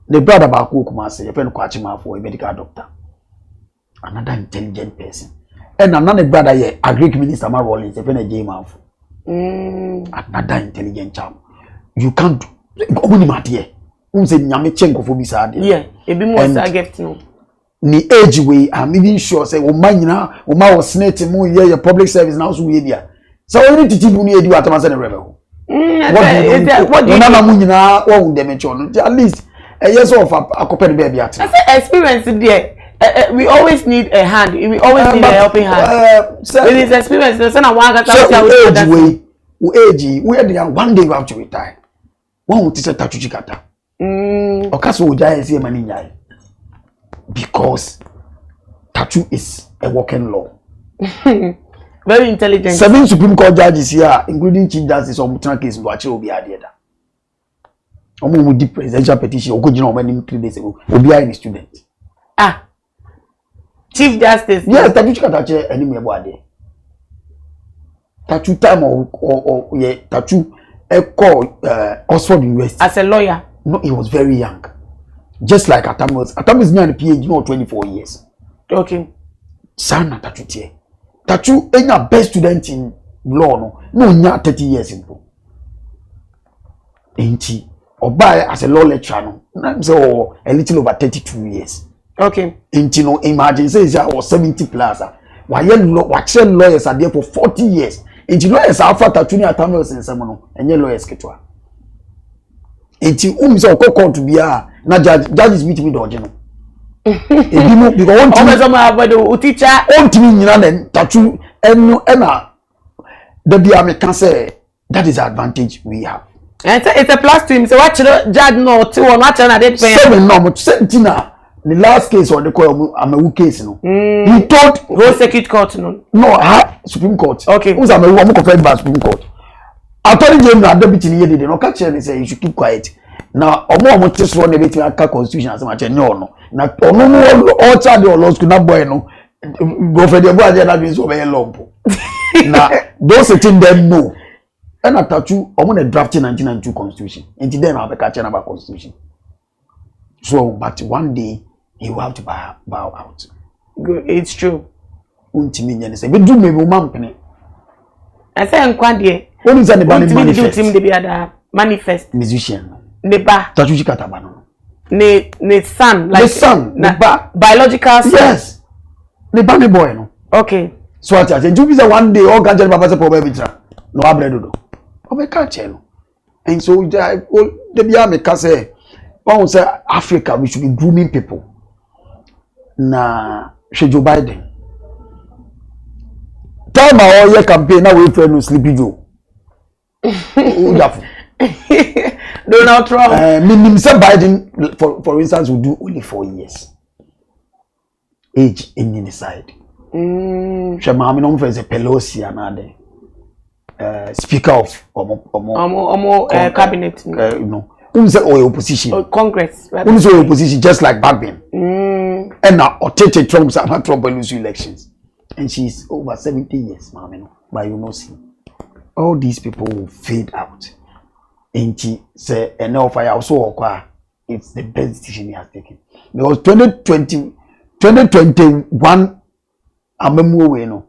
The brother about Kukumasi, a friend Kwachima for a medical doctor. Another intelligent person. And another brother here, a Greek minister, my role is a friend of J Mouth. Another intelligent child. You can't go on him here. Who's a Yamichenko for beside? Yeah, a bit more gift no. Ni age way I'm even sure say o man nyina o ma was snake mu ye public service now so we dia so we need to teach you do atama say the rebel what do you na mu nyina wo dem echo no at least a years of akoped baby at I say experience there we always need a hand we always need a helping hand with his experience so na one gata age we dey one day we have to retire one will teach tatuchi kata okaso oja ese mani nyai because tattoo is a working law. Very intelligent. 7 Supreme Court judges here, including Chief Justice of Mutana case, will be added. Omo deep presidential petition, Okojino many 3 days ago, will be a student. Chief Justice. Yes, tattoo can touch any member. Tattoo time or yeah, tattoo call Oxford University. As a lawyer. No, he was very young. Just like Atam is near the PhD, no 24 years. Okay. Sana Tachu. Tachu ain't a best student in law, no, not 30 years in. Ain't he? Or by as a law lecturer, no, so a little over 32 years. Okay. Ain't you know, imagine, says I was 70 plus. Why lawyers are there for 40 years? Ain't you lawyers are for Tachu near Tamils and Samano, and your lawyers get one. Ain't you so court to be na judges meet with original. Because one teacher on to me then tattoo and the be can say that is the advantage we have. It's a plus to him. So what judge no to one watch and I did pay 7 no 17 the last case or the call I'm a case no. He told Road Circuit Court no Supreme Court. Okay. Who's I'm a confirmed by Supreme Court. Attorney General deputy here did not catch and say you should keep quiet. na omo te so na beti aka constitution asema che ne ono na ono no all child the law school na boy no go for the boy that means obey law na those things them know and atatu omo na drafting 1992 constitution and then na be catch na ba constitution so but one day he will have to bow out. Good, it's true. Untimi nyane say be do me be mampene I say nkwade woni say ne ba ne manifest team de biada manifest musician ne ba tatu chikata no ne son like the son ne ba biological son. yes ne ba ne boy no okay so I say you be say one day all ganjel baba say problem bitra no abredo do obeka chelo and so the bia me ka say one say Africa we should be grooming people na Joe Biden time all your campaign now we friend no sleepy Joe Donald Trump minimum say Biden for instance will do only 4 years age in the side she mama no face Pelosi anade speaker of cabinet no say opposition congress say opposition just like back then and now Otete Trump and Trump will lose elections and she's over 70 years mama no but you know see all these people will fade out and she say and now fire also it's the best decision he has taken because 2021 amemu we no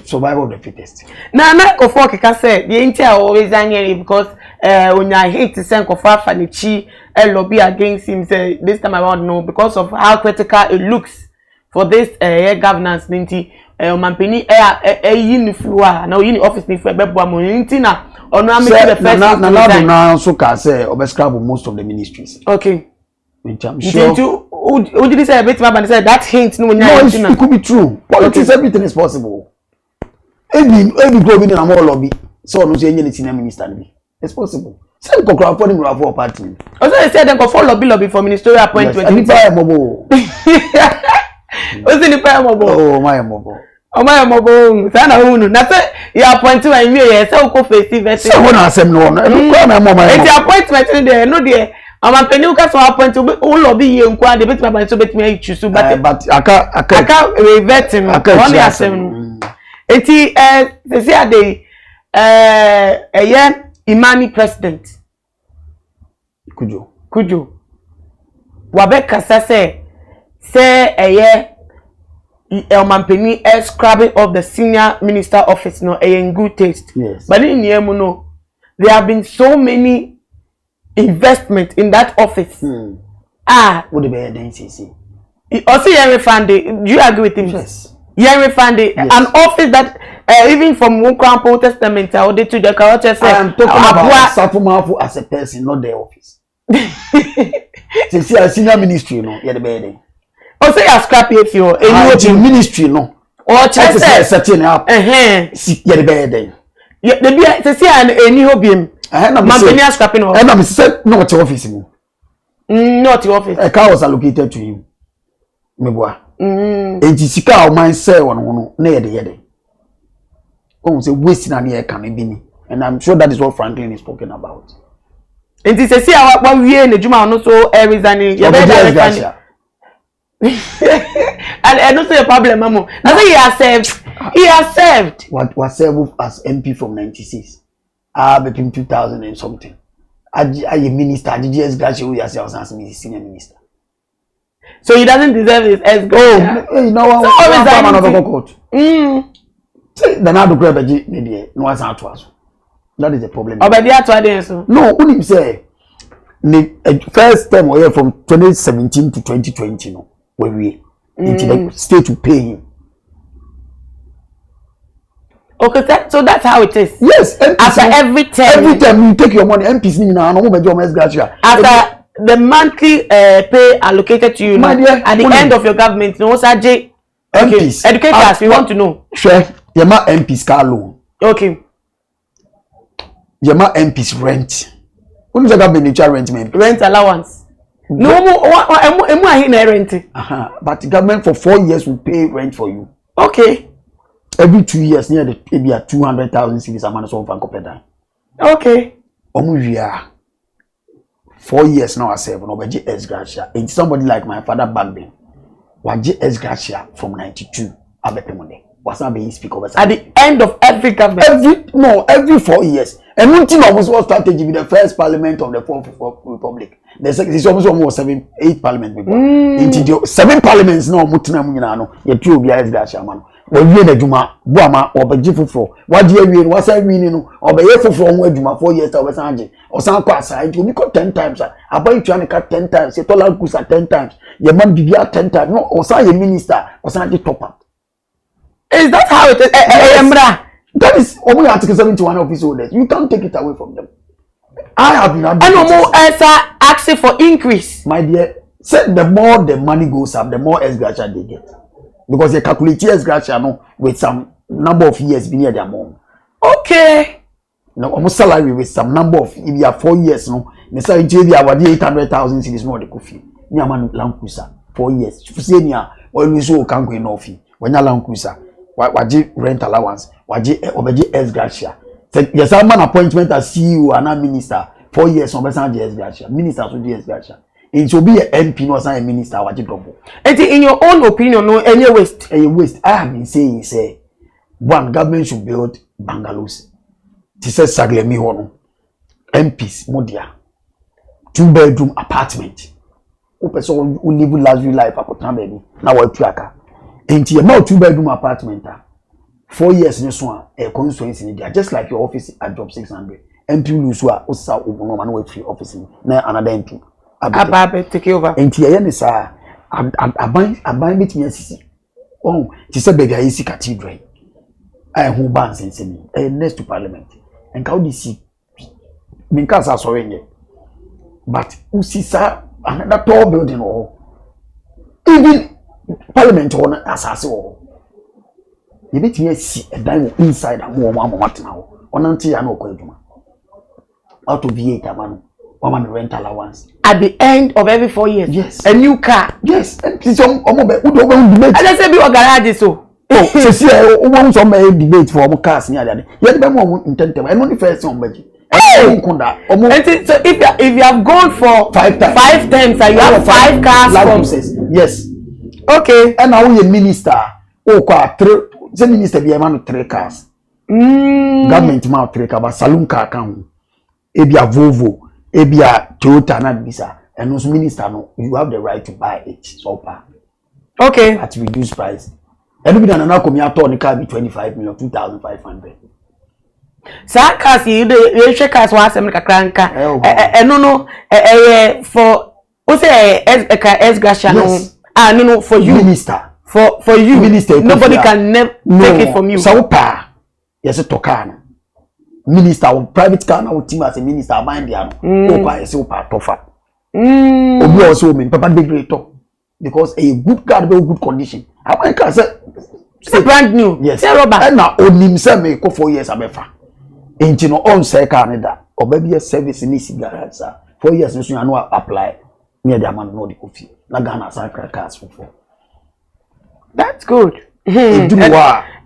survival of the fittest na kofo keka say the entire always anyere because onya hate say kofo afa ne chi lobby against him say this time around no because of how critical it looks for this governance ninti mampeni yin fluwa na yin office ni fe bebo am ninti na ono am the first na so ka say obescribe most of the ministries okay which I'm sure who did say bit ma say that hint no nya it could be true politics everything is possible every go be na more lobby so no say any senior minister be it's possible say go crowd for the for party also they said them go for lobby for ministerial appointment any pa mobo o say ni pa mobo oh my mobo sana hunu na say your appointment when you say go face verse say wona asem no no kwa na mo my appointment there no there ama peni ka so appoint o lobby ye nkwa de betima ban so betima you choose but aka revert him on the asem eti they say ade Imani president Kujo wabeka say mampeni scrubbing of the senior minister office no in good taste yes but in yemu no there have been so many investment in that office what the NDC also Henry Fande do you agree with him yes Henry Fande an office that even from one crown Old Testament or they to the culture say I am talking about Safumafu as a person not the office say a senior ministry no yeah the bed also you scrap if you ministry no or church setting up yeah the bed yeah the be say any hobby mampeni scrapping off and I'm said not your office not your office a car was allocated to you meboa sika o man say won no na yede oh say waste na na can be ni and I'm sure that is what Franklin is talking about enti say see our wie na juma no so resign you better and no say a problem mamo na say he has served what served as MP from 96 between 2000 and something a minister GGS graduate we as senior minister. So he doesn't deserve his S grade. Oh, you know what? So another court. The Addo grab no answer to us. That is the problem. No, unim say first time we from 2017 to 2020 no where we into the state to pay him. Okay, so that's how it is. Yes, after every time you take your money, MPs ni na no be your graduate. After the monthly pay allocated to you now, at the end of your government, no Saje MPs. Educate us, we want to know. Sure, Yama MPs car loan. Okay. Yama MPs rent. When you got beneficial rent allowance. No more rent. But the government for 4 years will pay rent for you. Okay. Every 2 years near the maybe 200,000 cedis a man so van kopeda. Okay. 4 years now I serve no beji S gratia. And somebody like my father back then, waji S gratia from 92 abepemonde. Was not being speak over at the end of every government. Every 4 years. And one thing was what strategy with the first parliament of the fourth republic. The second is almost 7, 8 parliament people. Into the 7 parliaments now mutina munano. You two be S gratia man. When we the Juma, Buama or Bajifo, what do you mean? What's I mean? Or by F from where Juma 4 years over Sanji or San Quasa, it will be cut 10 times. I buy you trying to cut 10 times, you told Kusa 10 times, your man be 10 times, no, or say a minister or Sanji top up. Is that how it is? That is only Article 71 of his orders. You can't take it away from them. I have been and no more asking for increase. My dear, said the more the money goes up, the more S gratia they get. Because they calculate S gratia no, with some number of years being near their mom. Okay. No, almost salary with some number of if you have 4 years, no, they say you have 800,000 cities more the coffee. Near man Lankusa 4 years. You say near always so can't go enough. When you Lankusa, waji rent allowance, waji obeji S gratia. Yes, a man appointment as CEO and a minister 4 years on Bessan S gratia. Minister to the S gratia. It will be an MP, no a minister, waji double. And in your own opinion, no any waste. Any waste. I have been saying, say, one government should build bungalows. This says Saglemi Hono. MPs, Modia. 2-bedroom apartment. Open so who live luxury life akotan baby. Now what tuaka. Enti e ma 2-bedroom apartment. 4 years in so a constituency in there. Just like your office at job 600. MP lose wa osa no man we free office. Na another MP. Ababe take over. Enti e ne sa aban betimi asisi. Oh, ti say baby ayisi cathedral. Who bans in semi next to parliament. And how do see? Because I saw it. But you see, sir, another tall building or even parliament on assassin or you bet me see a dime inside and more what now. On until I know Koduma. Out of V8 man, woman rent allowance. At the end of every 4 years. Yes. A new car. Yes. And it's on debate. I just say be a garage so. Oh, see, one some debate for cars near that. Yet, the more intent, and only first on budget. So if you have gone for 5 times and you have 5 cars from yes. Okay. And now you minister. Oh, the minister be a man with 3 cars. Government man 3 cars, but saloon car can. Ebia Volvo, Ebia Toyota, and Bisa. And those minister, no, you have the right to buy it. So far. Okay. At reduced price. Everybody now come here to car be 25 million, 2,500. Sa cars you check cars wa asem kakranka. No for o say S gratia no. No for you minister. For you minister. Nobody can never take it from you. So pa. Yes to car no. Minister or private car na team as a minister mind there no. O pa yes o pa tofa. Obi also mean papa big great talk because a good car be good condition. I can say it's brand new. Yes. And now onim say me ko 4 years abefa. Enti no on say car ne da. Obabi service ni cigarette sir. 4 years no so you no apply. Near the man no the coffee. Na Ghana san cars for. That's good. And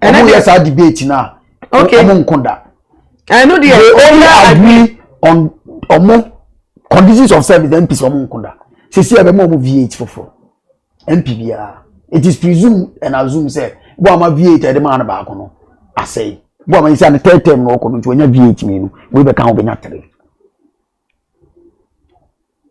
yes I debate now. Okay. I know they only agree on conditions of service MPs omo nkonda. See ebe mo V8 for. MPBR. It is presumed and assumed say Boama V8 the man back no. I say Boama is an third term no kono to nya V8 me no we be kan obenya 3.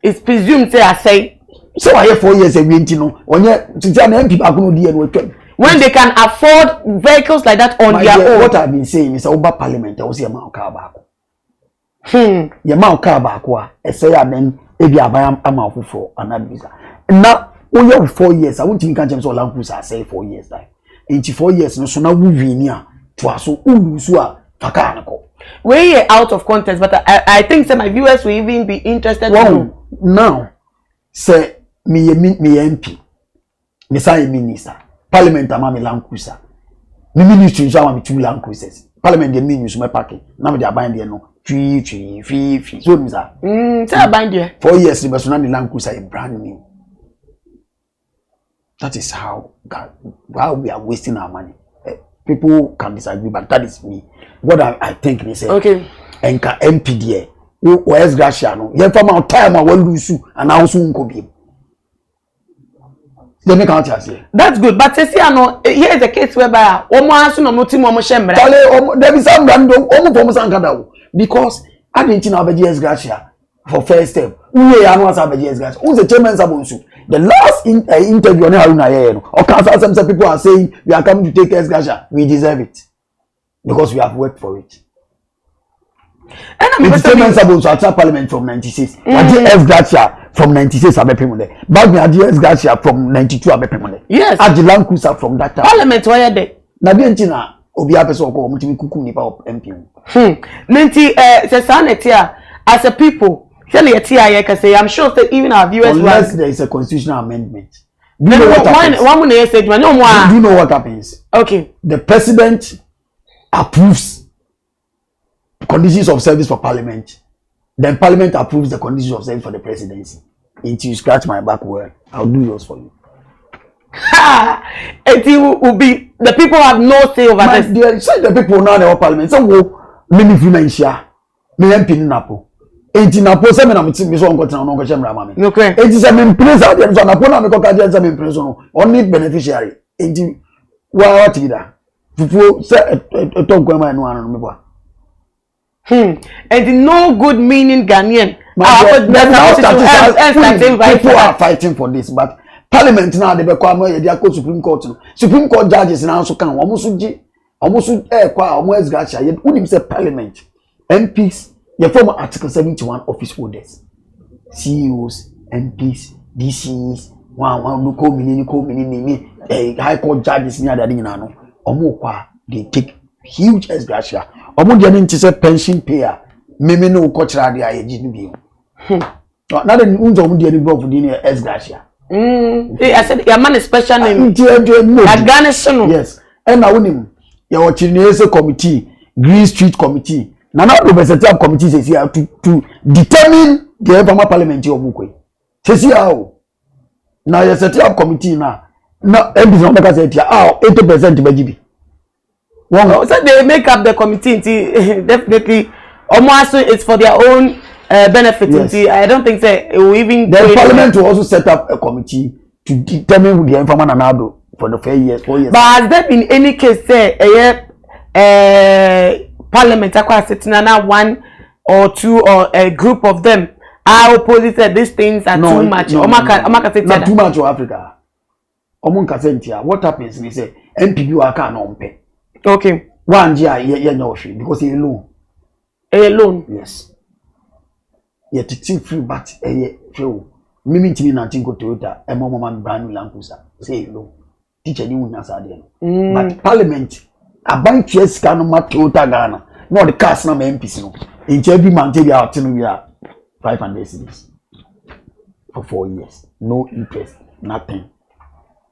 It's presumed say I say so I 4 years we enti no onye to tell MP back no dey no twem when they can afford vehicles like that on their own. What I've been saying is over parliament I will see a man car back. Your man car back wa e say then e bi aban ama ofofo anadisa. Now only 4 years. I won't think I so long I say 4 years like. In 4 years, no so now we win to so ulusua fakanako. We're out of context, but I think some my viewers will even be interested. Wow. Now, say me MP, me say minister, parliament amami lankusa. Me ministry so amami 2 land cruisers. Parliament the ministry my packet. Now they are buying there no 3. So me say. Say buying there. 4 years the person the land cruiser is brand new. That is how we are wasting our money. People can disagree, but that is me. What I think they say. Okay. Enka MP there wo esgracia no ye fa ma time a wo lose and also nko bi they make out here. That's good, but see, here is a case whereby almost no more team almost shemra. There be some random almost sankada because I didn't know about esgracia for first step. We are not about esgracia. Who's the chairman sabonsu? The last interview on Haruna Yeno, or some people are saying we are coming to take esgracia. We deserve it because we have worked for it. And the chairman sabonsu at Parliament from 96. I did esgracia from 96 abe pay money. Back me adi esgracia from 92 abe pay money. Yes. Ajilan Kusa from that time. Parliament why there? Na bi ntina obi apeso ko omutimi kukum nipa of MP. Nenti se sanetia as a people, tell you tia can say I'm sure that even our viewers unless there is a constitutional amendment. Do you know what happens? Do you know what happens? Okay. The president approves conditions of service for parliament. Then parliament approves the conditions of service for the presidency. Until you scratch my back well, I'll do yours for you. It will be the people have no say over this. Say the people now the parliament. So many financial, me MP napo. Enti napo se me na mutim me so onko tena no onko chemra mama me. Okay. Enti se me place out there so napo na me ko ka je se me place no. Only beneficiary. Enti what be that? Fufu se to ko ma no anu me boa. And no good meaning Ghanaian. People are fighting for this, but Parliament now they be call Supreme Court. Supreme Court judges now so can almost esgracia. Yet when say Parliament, MPs, your former Article 71 office holders, CEOs, MPs, DCs, one local mini, High Court judges near the dinner. They take huge esgracia. Omo de nti se pension payer meme no cultural dey ayeji ni bi. Na de unzo omo de ni block di ni esgracia. I said your man is special name. Afghanistan. Yes. And na wonim ya wo Chinese committee, Green Street committee. Na do be set up committee say to determine the former parliament omo kwe. Say how. Na ya set up committee na MPs no make say 80% be gibi. So they make up the committee definitely almost it's for their own benefit. Yes. I don't think it will even the parliament will also set up a committee to determine who the informant and Addo for the 4 years. But has there been any case say parliament sitting on one or two or a group of them are opposite that these things are too much? Not too much for Africa. What happens is say MPB are can on pay. Okay. One year, because he alone. Alone? Yes. Yet it's free, but a few. Mimi to me nothing go Toyota, a mama brand new Lankusa. Say alone. Teacher, you will answer them. But Parliament, a bunch of scan mat Toyota Ghana. No, the cast number MPs. No. In every month, they are 500 cities for 4 years. No interest, nothing.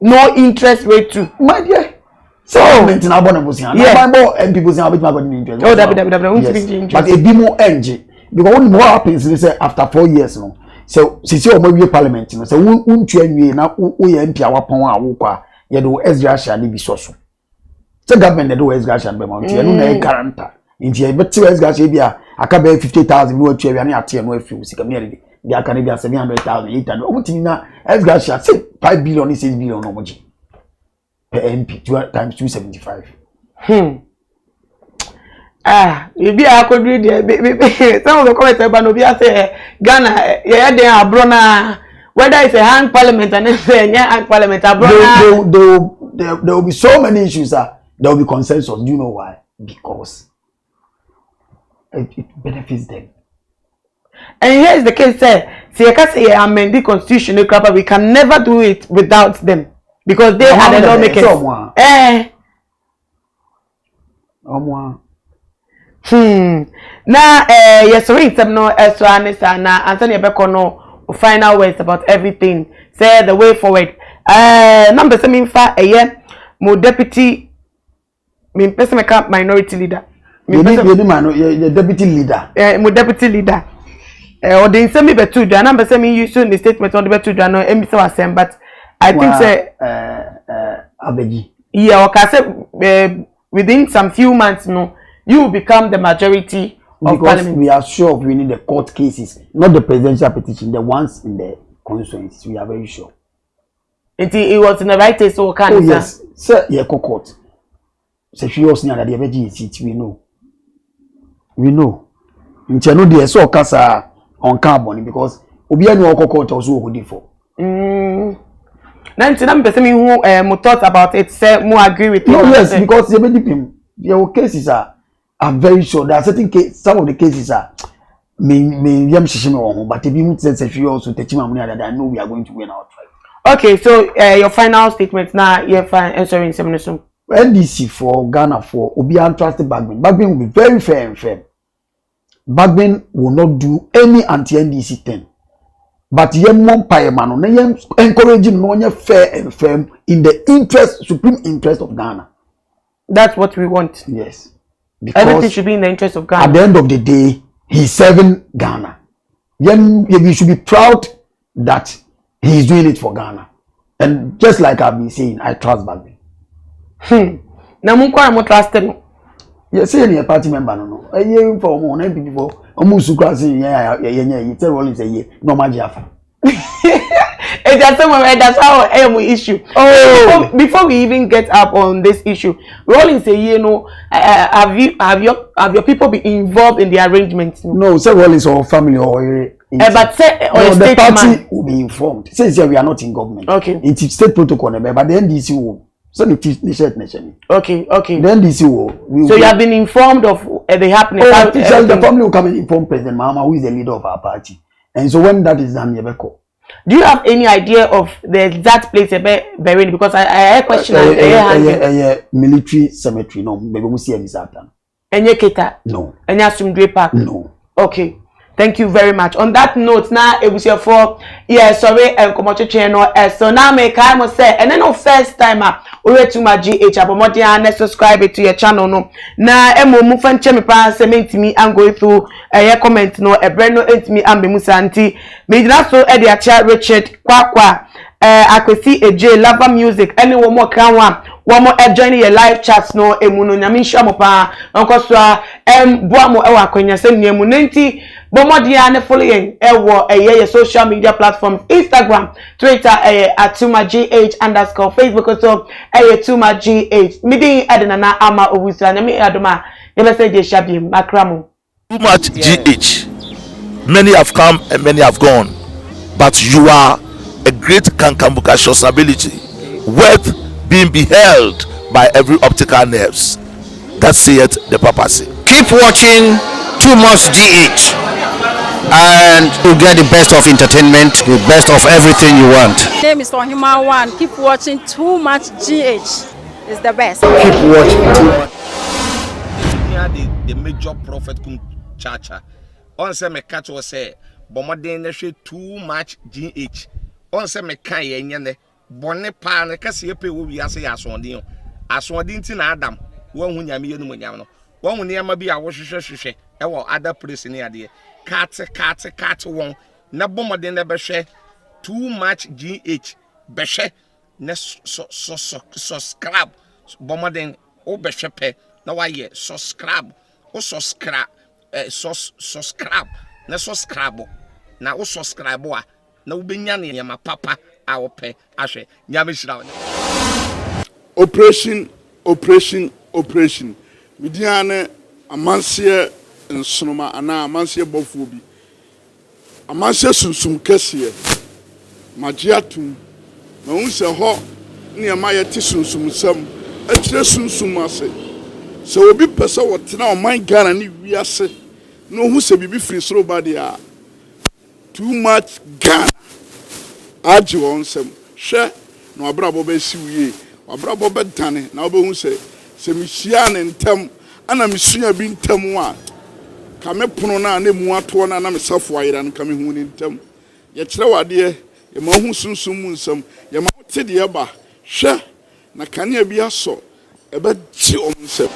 No interest rate too. My dear. So, na bona busia. Na bo MP busia obit ma go ni interest. Oh, that. But it be more NG because what happens is say after 4 years no. So, since you we parliament no, so untu anwie na wo ye MP awapon a wo kwa ye do esgracia ni bi soso. So government do esgracia be ma untu no na guarantor. Inti e beti esgracia bi a aka be 50,000 bi watu wi na ate no afi sika me ade. Bi aka ne bi 700,000 800. Omutimi na esgracia say 5 billion 6 billion no moji. Per MP times 275. Maybe I could read some of the comments about Nobia say Ghana, yeah, they are brona. Whether it's a hang parliament and it's a hang parliament, there will be so many issues there will be consensus. Do you know why? Because it benefits them. And here is the case, sir. See, I can say amend the constitution, we can never do it without them. Because they are the lawmakers. Now, yes, read some no extra na Anthony Bekono final words about everything. Say the way forward. Number 7 fa mo deputy person minority leader. The deputy leader. Mo deputy leader. Or the semi betu the number 7 use the statement on the betu no emisa wasem but I think say Abeji. Yeah, okay. Say within some few months, no, you will become the majority because we are sure of winning the court cases, not the presidential petition, the ones in the constituencies. We are very sure. It was in the right place, so can. Oh yes, sir. Yeah, court. So she also know that the seat. We know. We know. In Chano, the so kasa on carbon because obi anu court also go for. Then some person who thought about it say more agree with you. No, yes, because the cases are. I'm very sure there are certain cases. Some of the cases are but if you say she also teaching money that I know we are going to win our fight. Okay, so your final statement now. You're fine answering some. NDC for Ghana for Obi trusted Bagman. Bagman will be very fair and firm. Bagman will not do any anti-NDC thing. But yem one payman on yem encouraging no fair and firm in the supreme interest of Ghana. That's what we want. Yes. Because everything should be in the interest of Ghana. At the end of the day, he's serving Ghana. We should be proud that he's doing it for Ghana. And just like I've been saying, I trust Bagman. Now, I'm trusted. You see any party member no. A year for more NPP for almost crossing you tell Rollins a year, no magic. That's how we issue. Oh, before we even get up on this issue, Rollins say, have your people been involved in the arrangements? No, say Rollins or family or but say or the party will be informed. Since we are not in government. Okay. It's state protocol, but the NDC will. So the nation. Okay. The NDC will. So you have been informed of the happening. The family will come and inform President Mahama, who is the leader of our party. And so when that is done, do you have any idea of the exact place buried? Because I had a question. Military cemetery. No, maybe we see any Satan. Any Keta? No. Any Asumdwe Park? No. Okay. Thank you very much. On that note, now it was your for sorry and come channel. So now me can say and then no first time we to my GH abomodi and subscribe to your channel no. Na emo mu fan che me pa say me I'm going through comment no e brand no me ambe musanti. Me na so e dey acha Richard Kwakwa akwesi eje lava music any one more kan one more join your live chat no emu no nyame hwa mo pa onko so boa mo e wa kwanya se nemu nenti bomodia ne following ewo your social media platforms Instagram, Twitter @TumaGH_, Facebook so TumaGH. Midi adenana ama owusa na me adoma e be say je shabi makramo. Too much GH. Many have come and many have gone, but you are a great kankambuka ability worth being beheld by every optical nerves. That saith the papacy. Keep watching Too Much GH and you get the best of entertainment, the best of everything you want. My name is Human One. Keep watching Too Much GH. It's the best. Keep watching Too Much. The major prophet kum chacha. On say me catch was say bomoden na hwe Too Much GH. On say me kan ye nyane bone pa na kase ye pe wo wi ase ya asodin ti na Adam wo hu nyame ye no nyam no wo hu ne ma bi a wo hwehwehwehwe e wo other place ni ade kat won na bomoden na be hwe Too Much GH be hwe na subscribe bomoden o be hwe pe na wa ye subscribe o subscribe subscribe na subscribe na o subscribe a na wo benya ne yama papa a wo pe ahwe nyame hira operation midiane amanse nsonoma ana amanse bofo bi amanse sunsum kese magiatum ma unse ho ne ma yete sunsum sam atire sunsum ase so obi pese wotena o man Ghana ni wiase no hu se bibi free soro ba dia Too Much Ghana aji won sem hwe na abrabo be si wie abrabo be dane na obo hu se mihia ne ntam ana misunya bi ntam a kame pono na mu ato na me safo ayira no kame hu ne ntam ye kire wade ye ma hu sunsum mu nsam ye ma te de ba hwe na kane bi aso ebe ti o nsam